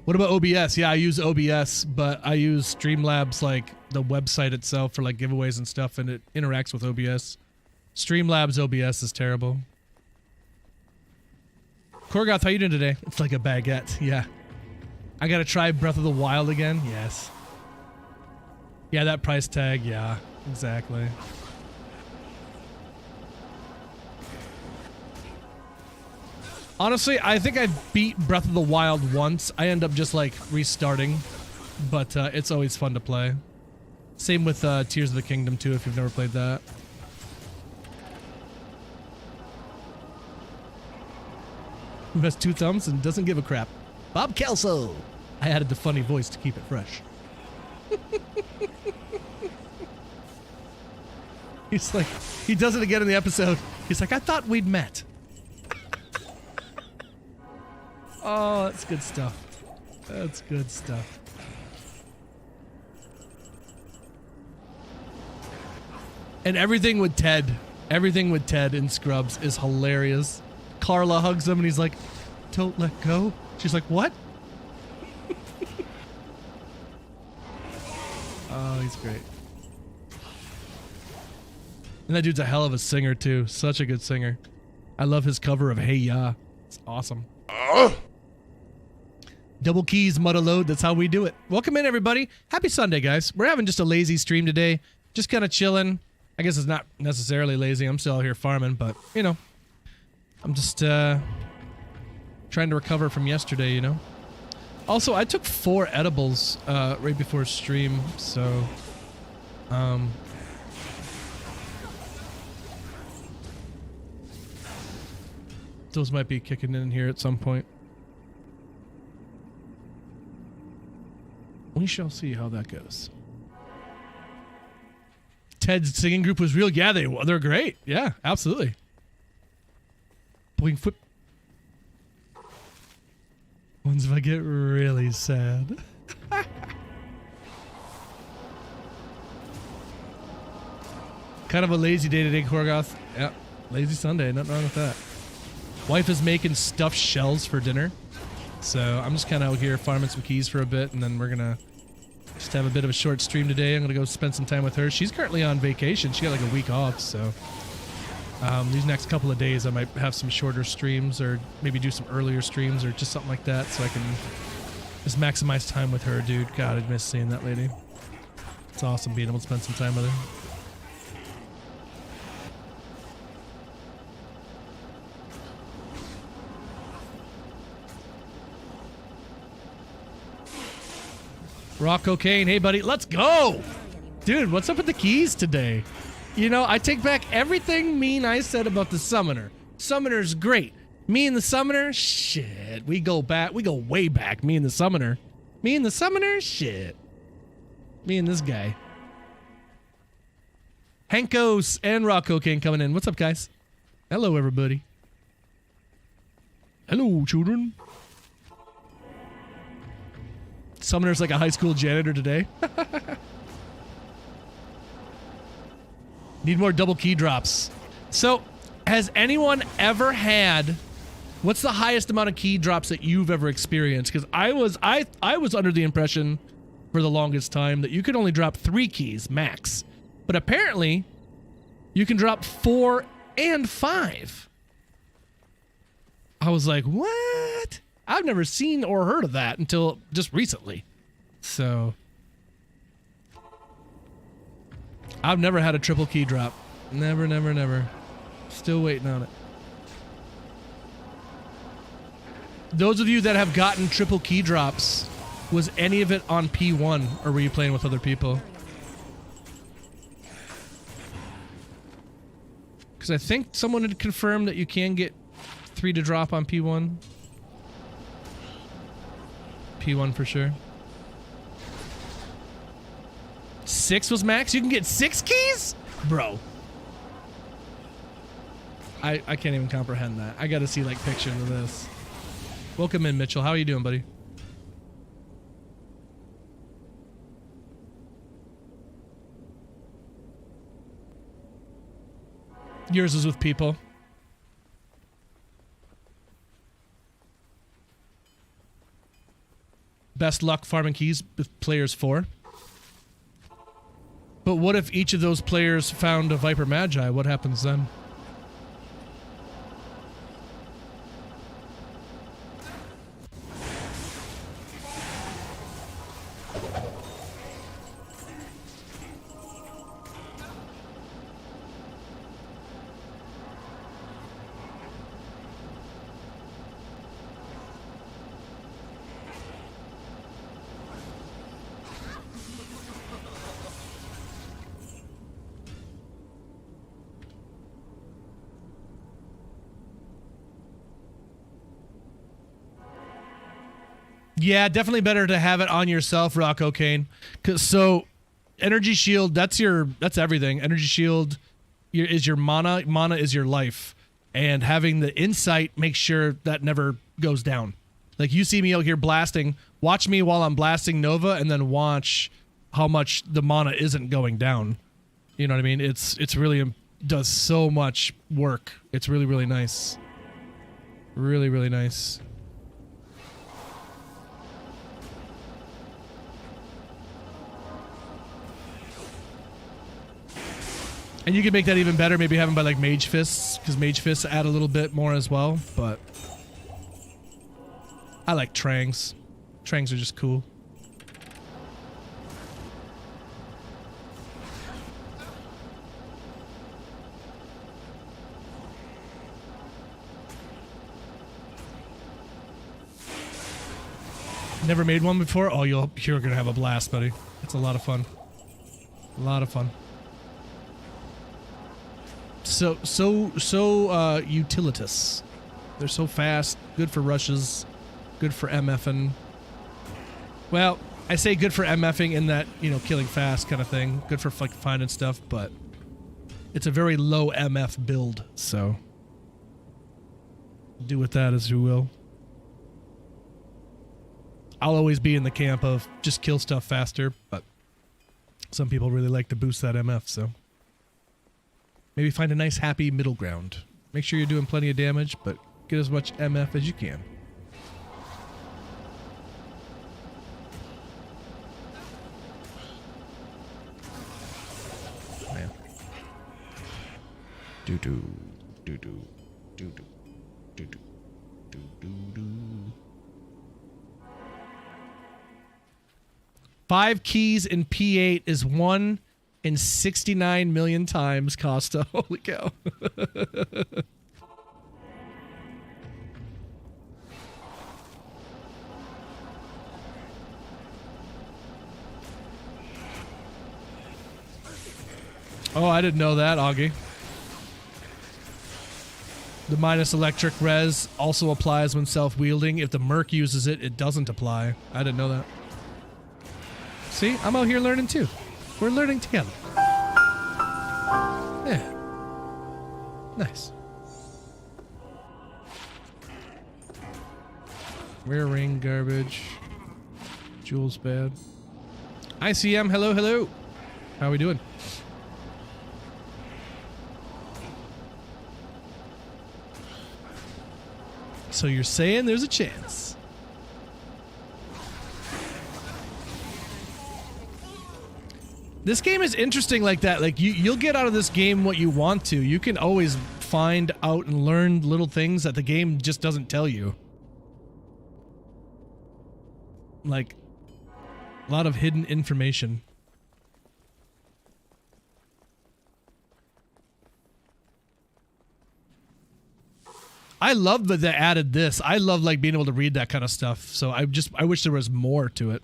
Speaker 1: What about OBS? Yeah, I use OBS, but I use Streamlabs, like the website itself, for like giveaways and stuff, and it interacts with OBS. Streamlabs OBS is terrible. Korgoth, how you doing today? It's like a baguette. Yeah. I gotta try Breath of the Wild again. Yes. Yeah, that price tag. Yeah, exactly. Honestly, I think I beat Breath of the Wild once. I end up just like restarting, but it's always fun to play. Same with Tears of the Kingdom too, if you've never played that. Who has 2 thumbs and doesn't give a crap? Bob Kelso! I added the funny voice to keep it fresh. He's like, he does it again in the episode. He's like, I thought we'd met. Oh, that's good stuff. That's good stuff. And everything with Ted in Scrubs is hilarious. Carla hugs him and he's like, "Don't let go." She's like, "What?" Oh, he's great. And that dude's a hell of a singer too. Such a good singer. I love his cover of Hey Ya. It's awesome. Double keys, mud load. That's how we do it. Welcome in, everybody. Happy Sunday, guys. We're having just a lazy stream today. Just kind of chilling. I guess it's not necessarily lazy. I'm still out here farming, but, you know, I'm just Trying to recover from yesterday, you know. Also, I took 4 edibles right before stream, so those might be kicking in here at some point. We shall see how that goes. Ted's singing group was real. Yeah, they're great. Yeah, absolutely. Boing flip. Ones if I get really sad. Kind of a lazy day today, Korgoth. Yeah, lazy Sunday. Nothing wrong with that. Wife is making stuffed shells for dinner. So I'm just kind of out here farming some keys for a bit, and then we're going to just have a bit of a short stream today. I'm going to go spend some time with her. She's currently on vacation. She got like a week off, so these next couple of days I might have some shorter streams or maybe do some earlier streams or just something like that so I can just maximize time with her, dude. God, I miss seeing that lady. It's awesome being able to spend some time with her. Rock cocaine. Hey, buddy. Let's go. Dude, what's up with the keys today? You know, I take back everything mean I said about the Summoner. Summoner's great. Me and the Summoner, shit. We go back. We go way back. Me and the Summoner. Me and the Summoner, shit. Me and this guy. Hankos and Rock cocaine coming in. What's up, guys? Hello, everybody. Hello, children. Summoner's like a high school janitor today. Need more double key drops. So, has anyone ever had... What's the highest amount of key drops that you've ever experienced? Because I was under the impression for the longest time that you could only drop 3 keys max. But apparently, you can drop 4 and 5. I was like, what? I've never seen or heard of that until just recently. So, I've never had a triple key drop. Never, never, never. Still waiting on it. Those of you that have gotten triple key drops, was any of it on P1 or were you playing with other people? Because I think someone had confirmed that you can get 3 to drop on P1. P1 for sure. 6 was max? You can get 6 keys? Bro. I can't even comprehend that. I gotta see like pictures of this. Welcome in, Mitchell. How are you doing, buddy? Yours is with people. Best luck farming keys with players 4. But what if each of those players found a Viper Magi? What happens then? Yeah, definitely better to have it on yourself, Rock Cocaine. So, energy shield, that's everything. Energy shield is your mana. Mana is your life. And having the insight makes sure that never goes down. Like, you see me out here blasting. Watch me while I'm blasting Nova, and then watch how much the mana isn't going down. You know what I mean? It's really does so much work. It's really, really nice. Really, really nice. And you can make that even better, maybe have them by like Mage Fists, because Mage Fists add a little bit more as well, but I like Trangs. Trangs are just cool. Never made one before? Oh, you're gonna have a blast, buddy. It's a lot of fun. A lot of fun. So utilitous. They're so fast, good for rushes, good for MFing. Well, I say good for MFing in that, you know, killing fast kind of thing. Good for like finding stuff, but it's a very low MF build, so do with that as you will. I'll always be in the camp of just kill stuff faster, but some people really like to boost that MF, so maybe find a nice happy middle ground. Make sure you're doing plenty of damage, but get as much MF as you can. Man. Do-do, do-do, do-do, do-do, do-do-do. 5 keys in P8 is 1 in 69 million times, Costa. Holy cow. Oh, I didn't know that, Augie. The minus electric res also applies when self-wielding. If the merc uses it, it doesn't apply. I didn't know that. See, I'm out here learning too. We're learning together. Yeah. Nice. Rear ring garbage. Jules bad. ICM, hello, hello. How are we doing? So you're saying there's a chance? This game is interesting like that. Like you'll get out of this game what you want to. You can always find out and learn little things that the game just doesn't tell you. Like a lot of hidden information. I love that they added this. I love like being able to read that kind of stuff. So I wish there was more to it.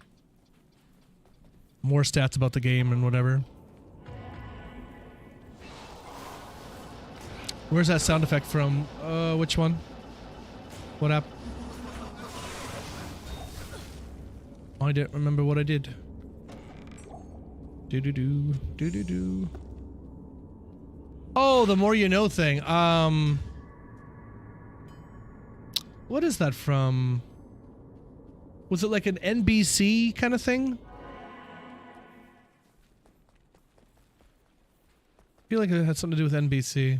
Speaker 1: More stats about the game and whatever. Where's that sound effect from? Which one? What app? I didn't remember what I did. Do-do-do. Do-do-do. Oh, the more you know thing. What is that from? Was it like an NBC kind of thing? I feel like it had something to do with NBC.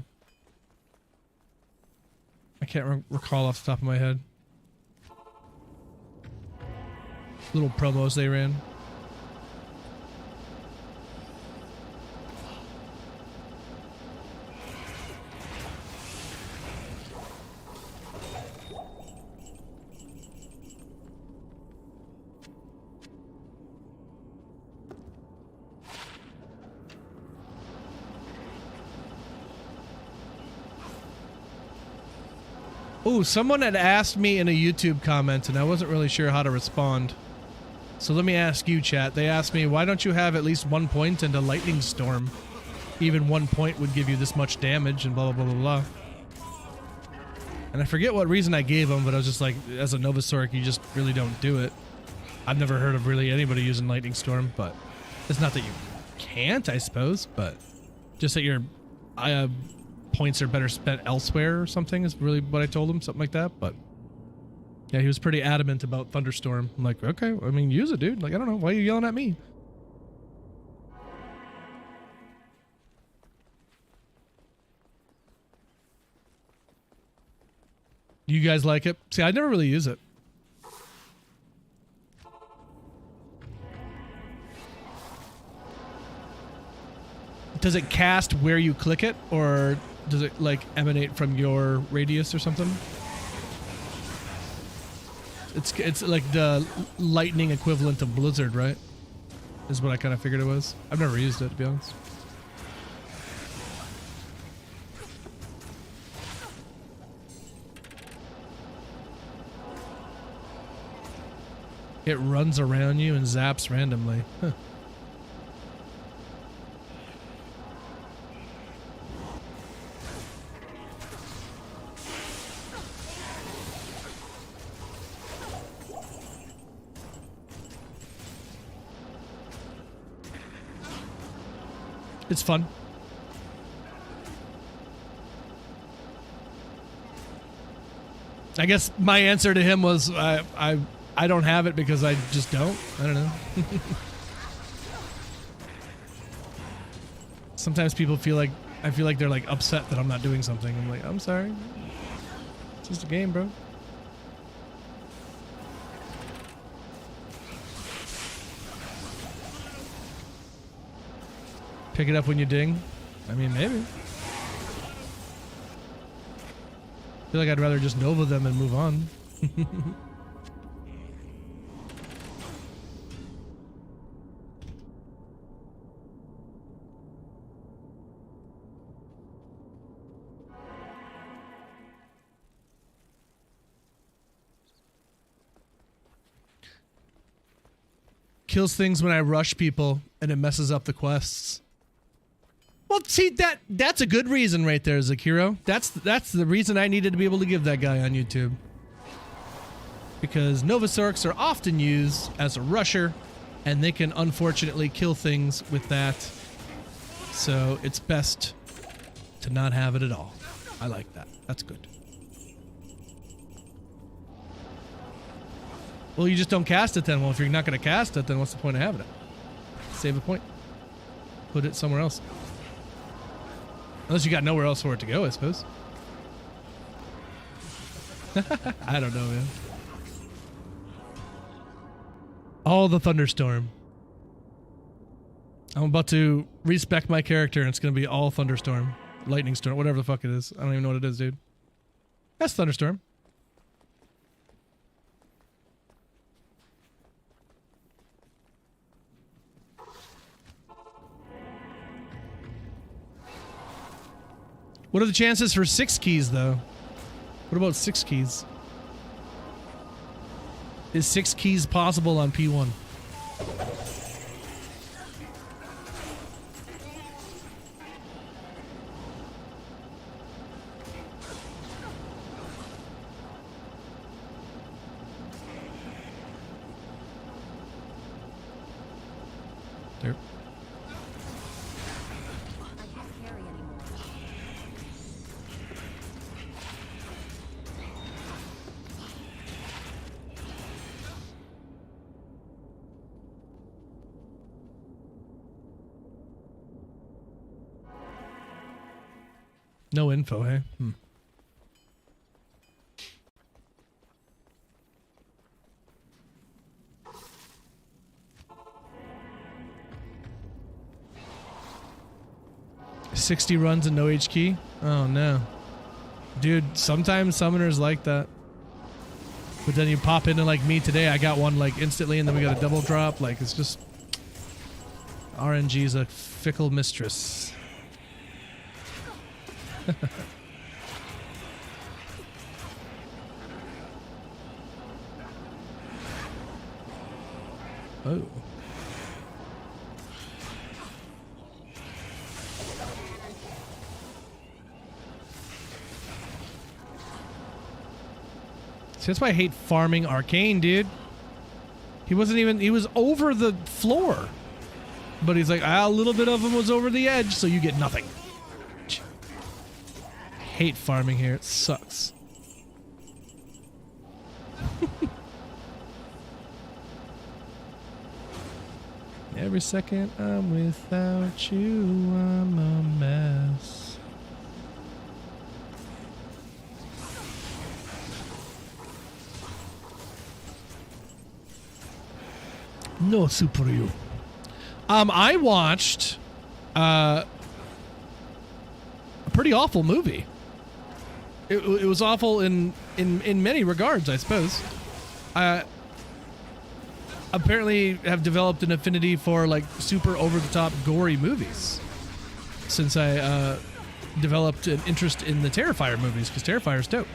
Speaker 1: I can't recall off the top of my head. Little promos they ran. Ooh, someone had asked me in a YouTube comment and I wasn't really sure how to respond. So let me ask you, chat. They asked me, why don't you have at least 1 point and a lightning storm? Even 1 point would give you this much damage and blah, blah, blah, blah, blah. And I forget what reason I gave them, but I was just like, as a Novasauric, you just really don't do it. I've never heard of really anybody using lightning storm, but it's not that you can't, I suppose, but just that your points are better spent elsewhere or something is really what I told him, something like that. But yeah, he was pretty adamant about Thunderstorm. I'm like, okay, I mean, use it, dude. Like, I don't know, why are you yelling at me? You guys like it? See, I never really use it. Does it cast where you click it, or does it like emanate from your radius or something? It's like the lightning equivalent of Blizzard, right? Is what I kind of figured it was. I've never used it, to be honest. It runs around you and zaps randomly. Huh. It's fun. I guess my answer to him was I don't have it because I just don't. I don't know. Sometimes people feel like I feel like they're like upset that I'm not doing something. I'm like, I'm sorry. It's just a game, bro. Pick it up when you ding. I mean, maybe. I feel like I'd rather just Nova them and move on. Kills things when I rush people and it messes up the quests. Well, see, that's a good reason right there, Zakiro. That's the reason I needed to be able to give that guy on YouTube. Because Novasorks are often used as a rusher, and they can unfortunately kill things with that. So it's best to not have it at all. I like that. That's good. Well, you just don't cast it then. Well, if you're not going to cast it, then what's the point of having it? Save a point. Put it somewhere else. Unless you got nowhere else for it to go, I suppose. I don't know, man. All the thunderstorm. I'm about to respec my character and it's going to be all thunderstorm. Lightning storm, whatever the fuck it is. I don't even know what it is, dude. That's thunderstorm. What are the chances for 6 keys, though? What about 6 keys? Is 6 keys possible on P1? There. No info, hey? 60 runs and no H key? Oh no. Dude, sometimes summoners like that. But then you pop into like me today, I got one like instantly and then we got a double drop. Like it's just... RNG's a fickle mistress. Oh. See, that's why I hate farming Arcane, dude. He wasn't even, he was over the floor. But he's like, a little bit of him was over the edge, so you get nothing. Hate farming here, it sucks. Every second I'm without you, I'm a mess. No super you. I watched a pretty awful movie. It was awful in many regards, I suppose. Apparently have developed an affinity for like super over-the-top gory movies since I developed an interest in the Terrifier movies, because Terrifier's dope.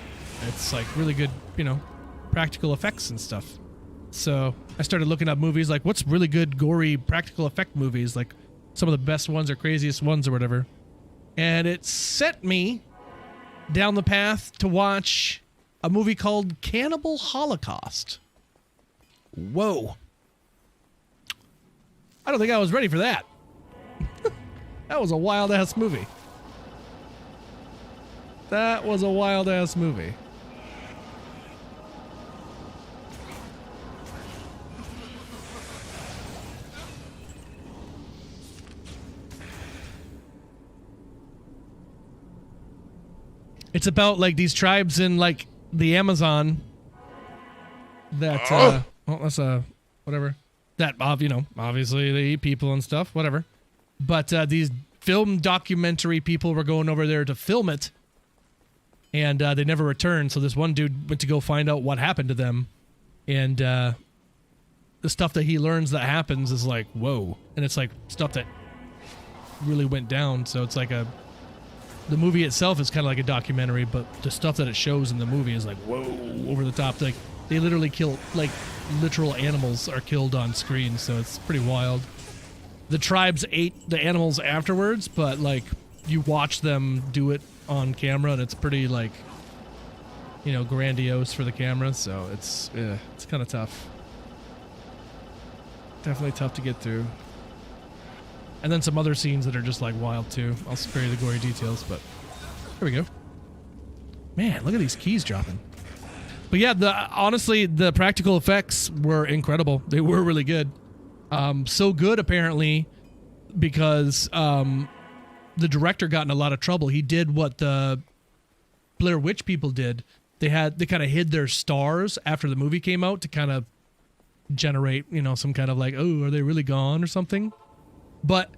Speaker 1: It's like really good, you know, practical effects and stuff. So I started looking up movies like what's really good, gory, practical effect movies, like some of the best ones or craziest ones or whatever. And it set me down the path to watch a movie called Cannibal Holocaust. Whoa. I don't think I was ready for that. That was a wild-ass movie. That was a wild-ass movie. It's about like these tribes in like the Amazon that well, that's whatever. That you know, obviously they eat people and stuff, whatever. But these film documentary people were going over there to film it, and they never returned. So this one dude went to go find out what happened to them, and the stuff that he learns that happens is like, whoa. And it's like stuff that really went down. So it's like the movie itself is kind of like a documentary, but the stuff that it shows in the movie is like, whoa, over the top. Like they literally kill, like literal animals are killed on screen. So it's pretty wild. The tribes ate the animals afterwards, but like you watch them do it on camera, and it's pretty like, you know, grandiose for the camera. So it's kind of tough. Definitely tough to get through. And then some other scenes that are just like wild too. I'll spare you the gory details, but here we go. Man, look at these keys dropping. But yeah, honestly, the practical effects were incredible. They were really good. So good apparently because the director got in a lot of trouble. He did what the Blair Witch people did. They kind of hid their stars after the movie came out to kind of generate, you know, some kind of like, oh, are they really gone or something? But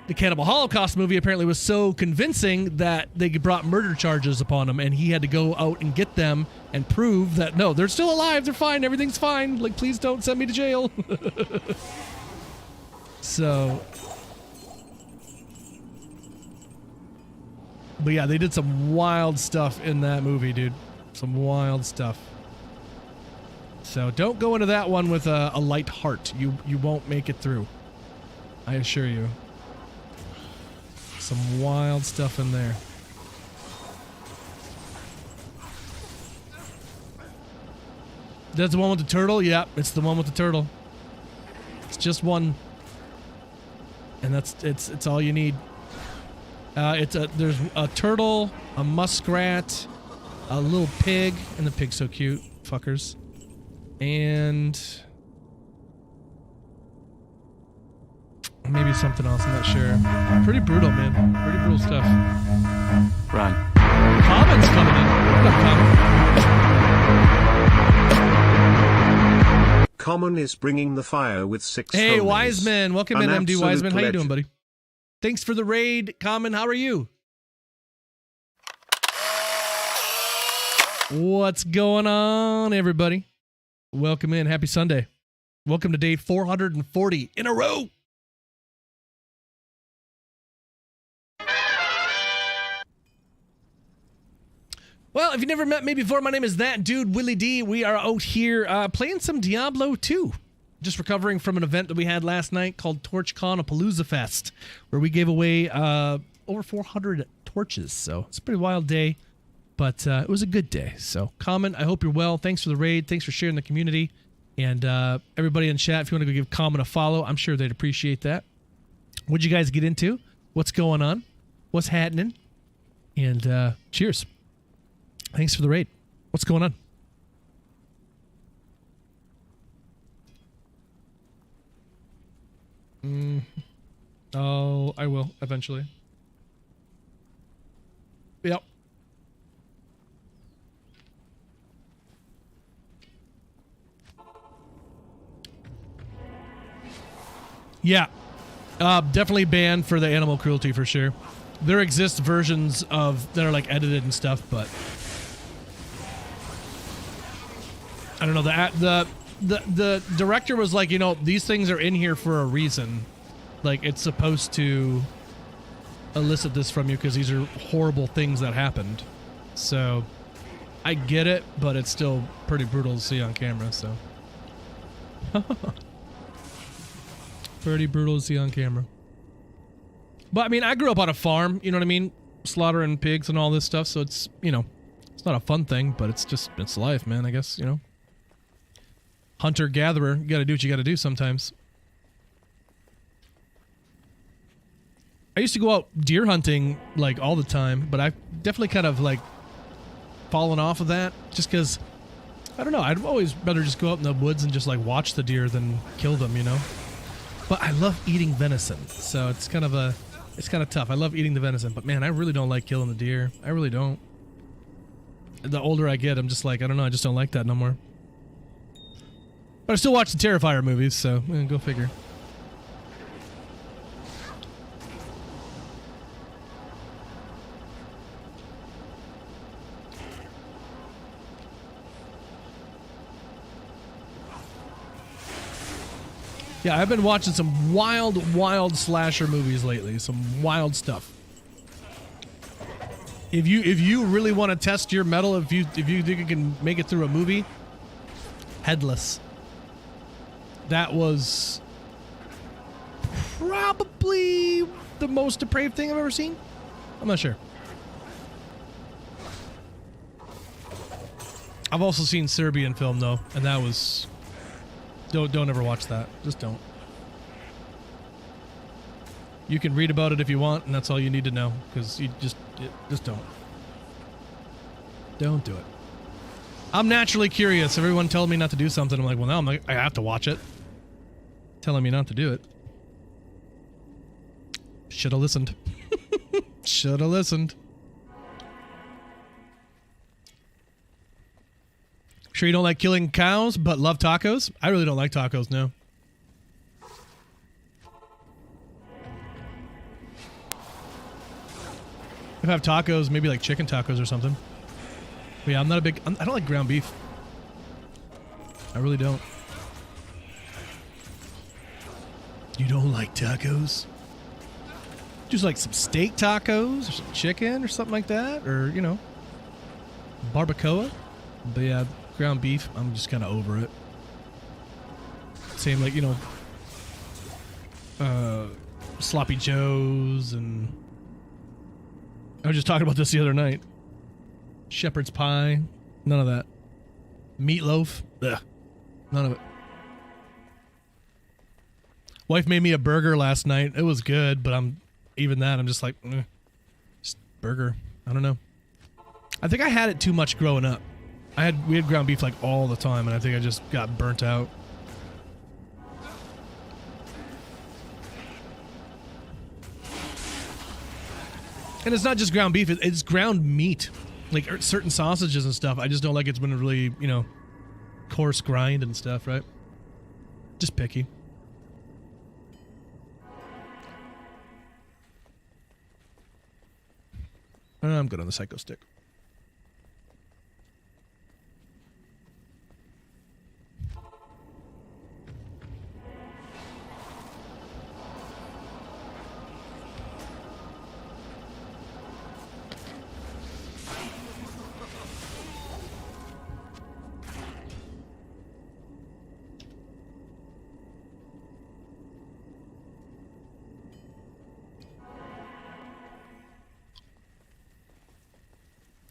Speaker 1: the Cannibal Holocaust movie apparently was so convincing that they brought murder charges upon him, and he had to go out and get them and prove that, no, they're still alive, they're fine, everything's fine. Like, please don't send me to jail. So, but yeah, they did some wild stuff in that movie, dude. Some wild stuff. So don't go into that one with a light heart. You won't make it through. I assure you. Some wild stuff in there. That's the one with the turtle? Yeah, it's the one with the turtle. It's just one. And it's all you need. There's a turtle, a muskrat, a little pig, and the pig's so cute, fuckers. And maybe something else, I'm not sure. Pretty brutal, man. Pretty brutal stuff.
Speaker 7: Run.
Speaker 1: Common's coming in. What up, Common?
Speaker 6: Common is bringing the fire with 6
Speaker 1: Hey,
Speaker 6: homies.
Speaker 1: Wiseman. Welcome in,
Speaker 6: An
Speaker 1: MD Wiseman. How you
Speaker 6: absolute
Speaker 1: doing, buddy? Thanks for the raid, Common. How are you? What's going on, everybody? Welcome in. Happy Sunday. Welcome to day 440 in a row. Well, if you never met me before, my name is That Dude Willie D. We are out here playing some Diablo 2. Just recovering from an event that we had last night called Torchconapaloozafest, where we gave away over 400 torches. So it's a pretty wild day, but it was a good day. So, Common, I hope you're well. Thanks for the raid. Thanks for sharing the community. And everybody in chat, if you want to go give Common a follow, I'm sure they'd appreciate that. What'd you guys get into? What's going on? What's happening? And cheers. Thanks for the raid. What's going on? Oh, I will eventually. Yep. Yeah. Definitely banned for the animal cruelty for sure. There exist versions of that are like edited and stuff, but I don't know. The director was like, you know, these things are in here for a reason. Like, it's supposed to elicit this from you because these are horrible things that happened. So I get it, but it's still pretty brutal to see on camera. So Pretty brutal to see on camera. But I mean, I grew up on a farm, you know what I mean? Slaughtering pigs and all this stuff, so it's, you know, it's not a fun thing, but it's life, man, I guess, you know? Hunter-gatherer, you gotta do what you gotta do sometimes. I used to go out deer hunting, like, all the time, but I've definitely kind of, like, fallen off of that, just because, I don't know, I'd always rather just go out in the woods and just, like, watch the deer than kill them, you know? But I love eating venison, so it's kind of tough. I love eating the venison, but man, I really don't like killing the deer. I really don't. The older I get, I'm just like, I don't know, I just don't like that no more. But I still watch the Terrifier movies, so go figure. Yeah, I've been watching some wild slasher movies lately. Some wild stuff. If you really want to test your metal, if you think you can make it through a movie, Headless. That was probably the most depraved thing I've ever seen. I'm not sure. I've also seen Serbian film though, and that was don't ever watch that. Just don't. You can read about it if you want, and that's all you need to know, because you just don't. Don't do it. I'm naturally curious. Everyone telling me not to do something, I'm like, well, now I have to watch it. Telling me not to do it. Should have listened. Should have listened. Sure you don't like killing cows, but love tacos? I really don't like tacos, no. If I have tacos, maybe like chicken tacos or something. But yeah, I'm not a big... I don't like ground beef. I really don't. You don't like tacos? Just like some steak tacos or some chicken or something like that, or, you know, barbacoa. But yeah, ground beef, I'm just kind of over it. Same like, you know, sloppy joes, and I was just talking about this the other night. Shepherd's pie, none of that. Meatloaf, ugh, none of it. Wife made me a burger last night. It was good, but I'm just like, just burger. I don't know. I think I had it too much growing up. We had ground beef like all the time, and I think I just got burnt out. And it's not just ground beef, it's ground meat. Like certain sausages and stuff, I just don't like it's been really, you know, coarse grind and stuff, right? Just picky. I'm good on the psycho stick.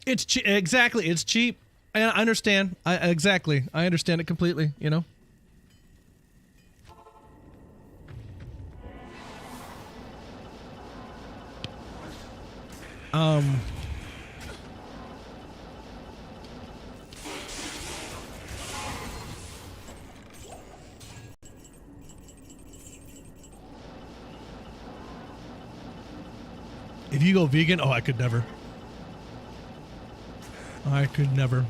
Speaker 1: It's exactly. It's cheap. I understand. Exactly. I understand it completely. You know. If you go vegan, oh, I could never. I could never.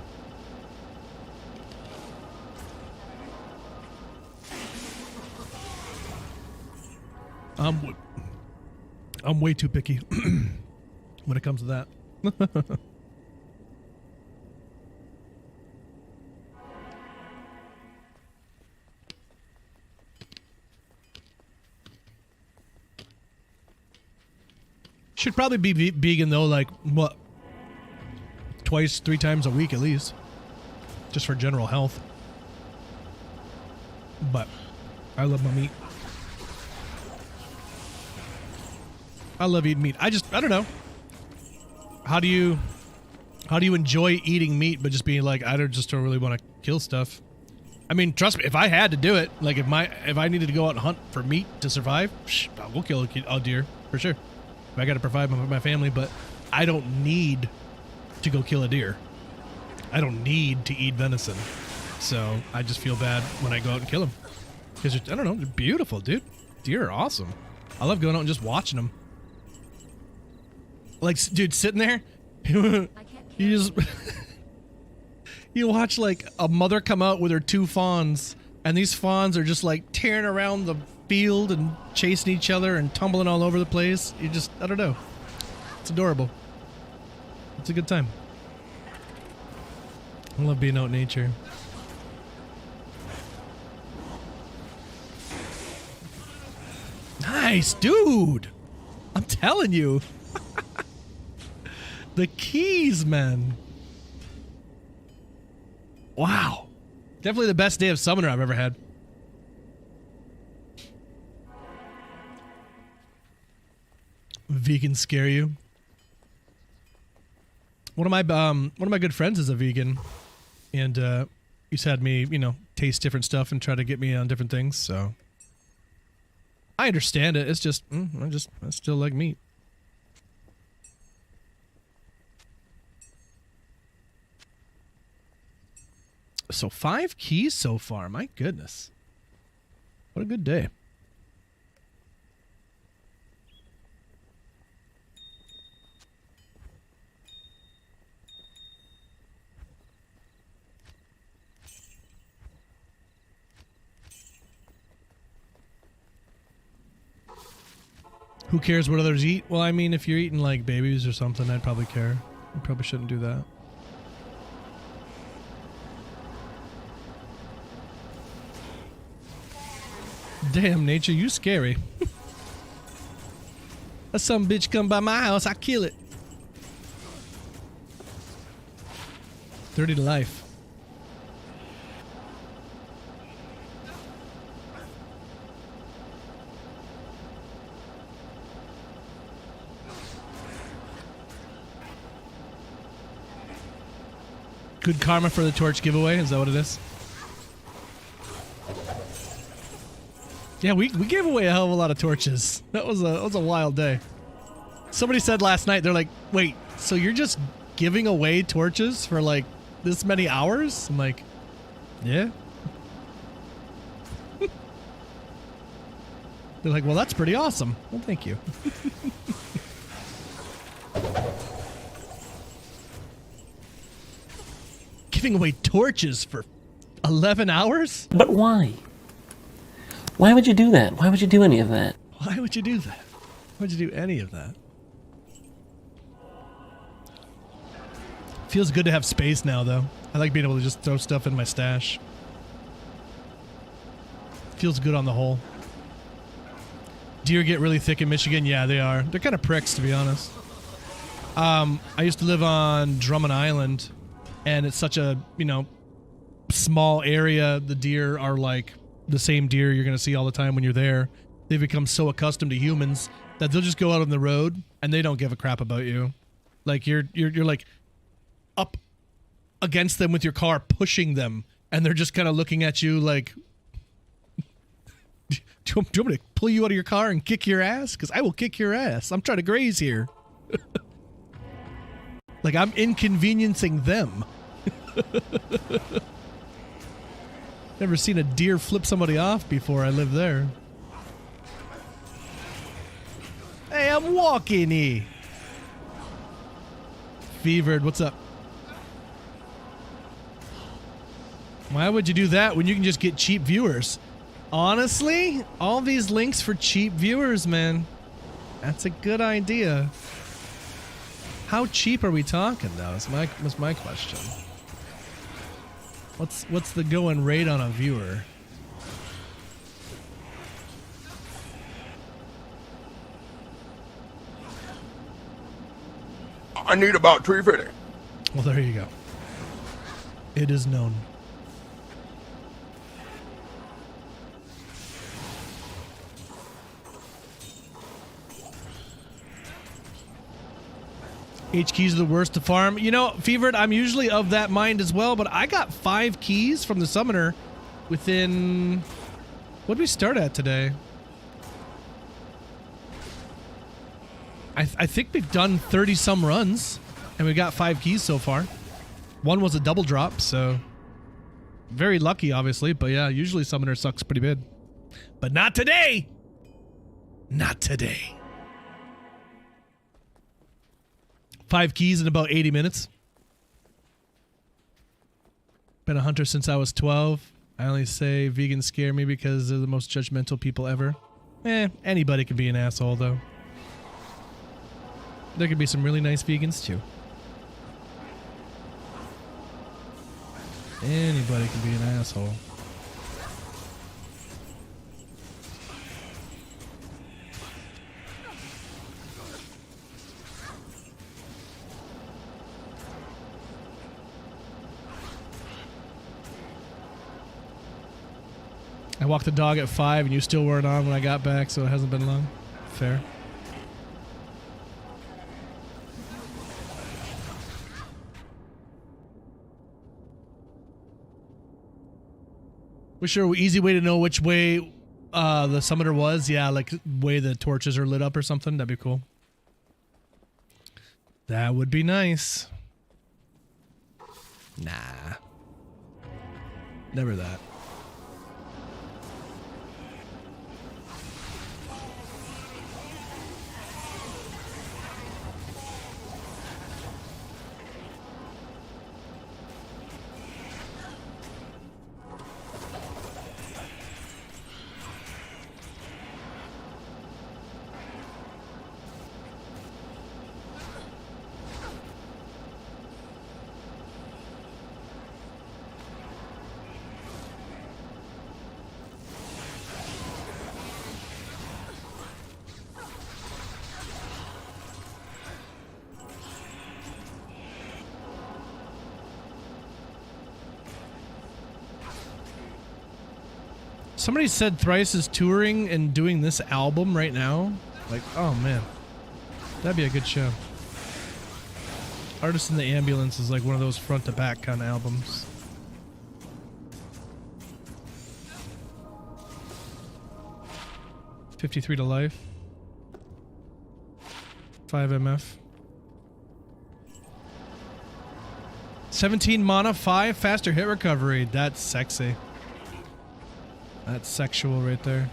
Speaker 1: I'm way too picky when it comes to that. Should probably be vegan though, like what? Twice, 3 times a week at least. Just for general health. but I love my meat. I love eating meat. I don't know. How do you enjoy eating meat but just being like, just don't really want to kill stuff? I mean, trust me, if I had to do it, like if I needed to go out and hunt for meat to survive, I will kill a deer for sure. I got to provide for my family, but I don't need to go kill a deer. I don't need to eat venison. So I just feel bad when I go out and kill them. Because, I don't know, they're beautiful, dude. Deer are awesome. I love going out and just watching them. Like, dude, sitting there, you just... You watch, like, a mother come out with her 2 fawns, and these fawns are just, like, tearing around the field and chasing each other and tumbling all over the place. You just, I don't know. It's adorable. It's a good time. I love being out in nature. Nice, dude! I'm telling you. The keys, man. Wow. Definitely the best day of summoner I've ever had. Vegans scare you? One of my good friends is a vegan, and he's had me, you know, taste different stuff and try to get me on different things. So I understand it. It's just I still like meat. So 5 keys so far. My goodness. What a good day. Who cares what others eat? Well, I mean, if you're eating like babies or something, I'd probably care. You probably shouldn't do that. Damn, nature, you scary. If some bitch come by my house, I kill it. 30 to life. Good karma for the torch giveaway, is that what it is? Yeah, we gave away a hell of a lot of torches. That was a wild day. Somebody said last night, they're like, wait, so you're just giving away torches for like this many hours? I'm like, yeah. They're like, well, that's pretty awesome. Well, thank you. Giving away torches for 11 hours?
Speaker 8: But why? Why would you do that? Why would you do any of that?
Speaker 1: Why would you do that? Why would you do any of that? Feels good to have space now, though. I like being able to just throw stuff in my stash. Feels good on the whole. Deer get really thick in Michigan? Yeah, they are. They're kind of pricks, to be honest. I used to live on Drummond Island, and it's such a, you know, small area. The deer are like the same deer you're going to see all the time when you're there. They've become so accustomed to humans that they'll just go out on the road and they don't give a crap about you. Like you're like up against them with your car, pushing them, and they're just kind of looking at you like, do you want me to pull you out of your car and kick your ass? Because I will kick your ass. I'm trying to graze here. Like I'm inconveniencing them. Never seen a deer flip somebody off before I lived there. Hey, I'm walking here. Fevered, what's up? Why would you do that when you can just get cheap viewers? Honestly, all these links for cheap viewers, man. That's a good idea. How cheap are we talking, though? That's my question. What's the going rate on a viewer?
Speaker 5: I need about 350.
Speaker 1: Well, there you go. It is known. H keys are the worst to farm. You know, Fevered, I'm usually of that mind as well, but I got 5 keys from the summoner within... What did we start at today? I think we've done 30-some runs, and we got 5 keys so far. One was a double drop, so... Very lucky, obviously, but yeah, usually summoner sucks pretty bad. But not today! Not today. 5 keys in about 80 minutes. Been a hunter since I was 12. I only say vegans scare me because they're the most judgmental people ever. Anybody can be an asshole, though. There could be some really nice vegans, too. Anybody can be an asshole. I walked the dog at 5 and you still weren't on when I got back, so it hasn't been long. Fair. Was sure easy way to know which way the summoner was? Yeah, like way the torches are lit up or something. That'd be cool. That would be nice. Nah. Never that. Somebody said Thrice is touring and doing this album right now. Like, oh man. That'd be a good show. Artist in the Ambulance is like one of those front to back kind of albums. $53 to life. 5 MF. 17 mana, 5 faster hit recovery. That's sexy. That's sexual right there.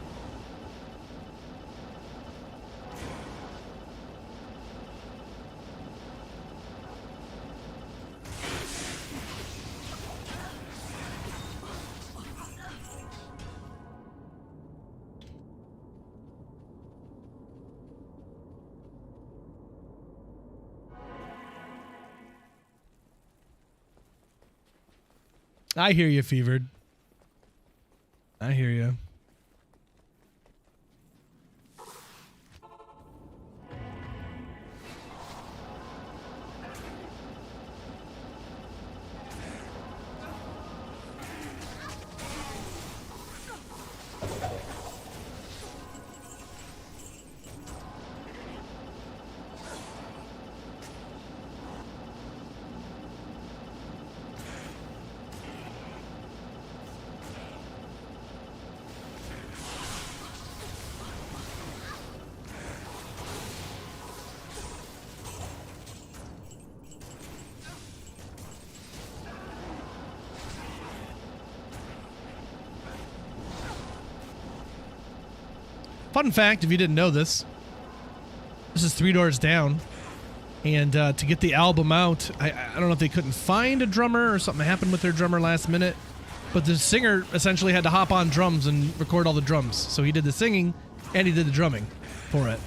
Speaker 1: I hear you, Fevered. I hear you. Fun fact, if you didn't know this, this is 3 doors down, and to get the album out, I don't know if they couldn't find a drummer or something happened with their drummer last minute, but the singer essentially had to hop on drums and record all the drums. So he did the singing and he did the drumming for it.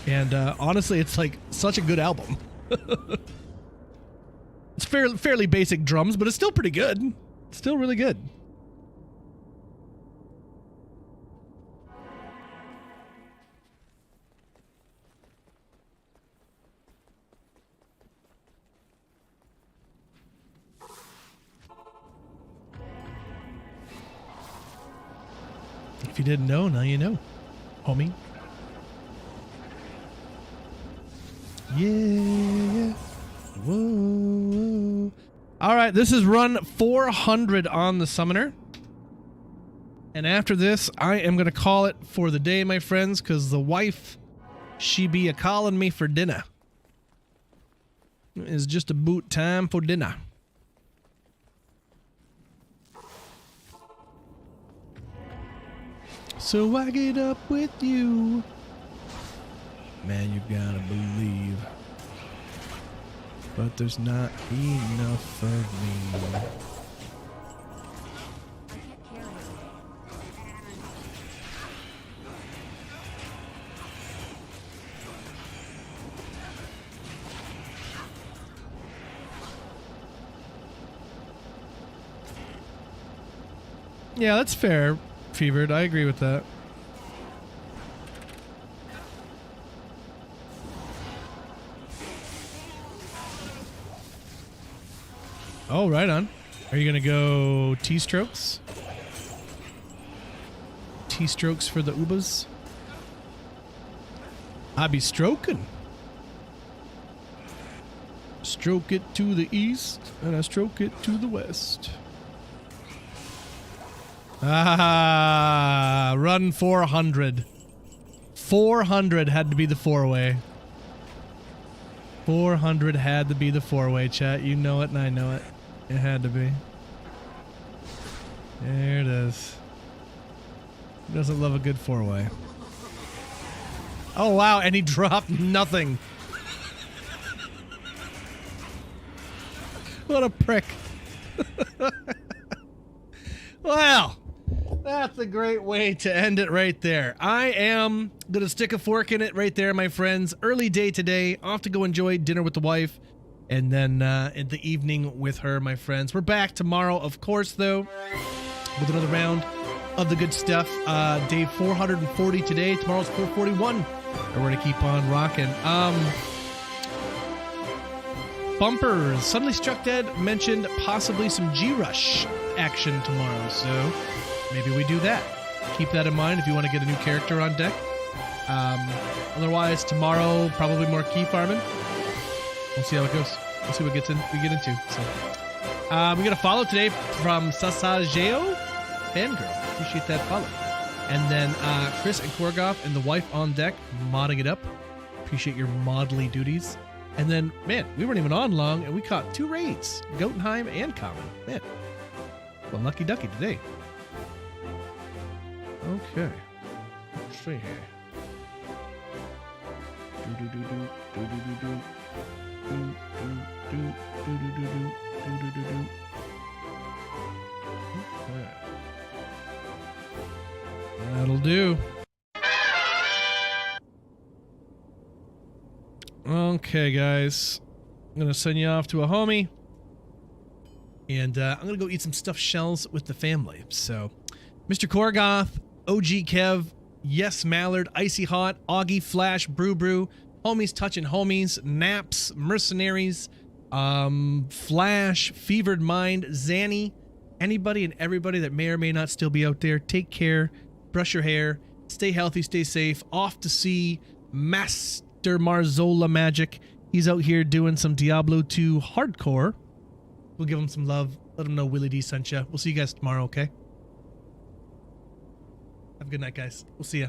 Speaker 1: And honestly, it's like such a good album. It's fairly basic drums, but it's still pretty good. It's still really good. If you didn't know, now you know, homie. Yeah. Whoa. All right, this is run 400 on the summoner. And after this, I am going to call it for the day, my friends, because the wife, she be a-calling me for dinner. It's just about time for dinner. So I get up with you. Man, you gotta believe. But there's not enough of me. Yeah, that's fair, Fevered. I agree with that. Oh, right on. Are you going to go T-strokes? T-strokes for the Ubas? I be stroking. Stroke it to the east, and I stroke it to the west. Ah, run 400. 400 had to be the four-way. 400 had to be the four-way, chat. You know it and I know it. It had to be. There it is. Who doesn't love a good four-way? Oh, wow, and he dropped nothing. What a prick. Well, that's a great way to end it right there. I am going to stick a fork in it right there, my friends. Early day today. Off to go enjoy dinner with the wife. And then in the evening with her, my friends. We're back tomorrow, of course, though, with another round of the good stuff. Day 440 today. Tomorrow's 441. And we're going to keep on rocking. Bumpers. Suddenly Struck Dead mentioned possibly some G-Rush action tomorrow, so maybe we do that. Keep that in mind if you want to get a new character on deck. Otherwise, tomorrow, probably more key farming. We'll see how it goes. We'll see what we get into. So, we got a follow today from Sasageo Fangirl. Appreciate that follow. And then Chris and Korgoff and the wife on deck, modding it up. Appreciate your modly duties. And then, man, we weren't even on long, and we caught 2 raids. Gotenheim and Common. Man, well, lucky ducky today. Okay. Let's see here. Okay. That'll do. Okay, guys. I'm going to send you off to a homie. And I'm going to go eat some stuffed shells with the family. So, Mr. Korgoth, OG Kev, Yes Mallard, Icy Hot, Augie, Flash, Brew, Homies Touching Homies, Naps, Mercenaries, Flash, Fevered Mind, Zanny, anybody and everybody that may or may not still be out there, take care, brush your hair, stay healthy, stay safe, off to see Master Marzola Magic. He's out here doing some Diablo 2 hardcore. We'll give him some love. Let him know Willie D sent you. We'll see you guys tomorrow, okay? Have a good night, guys. We'll see ya.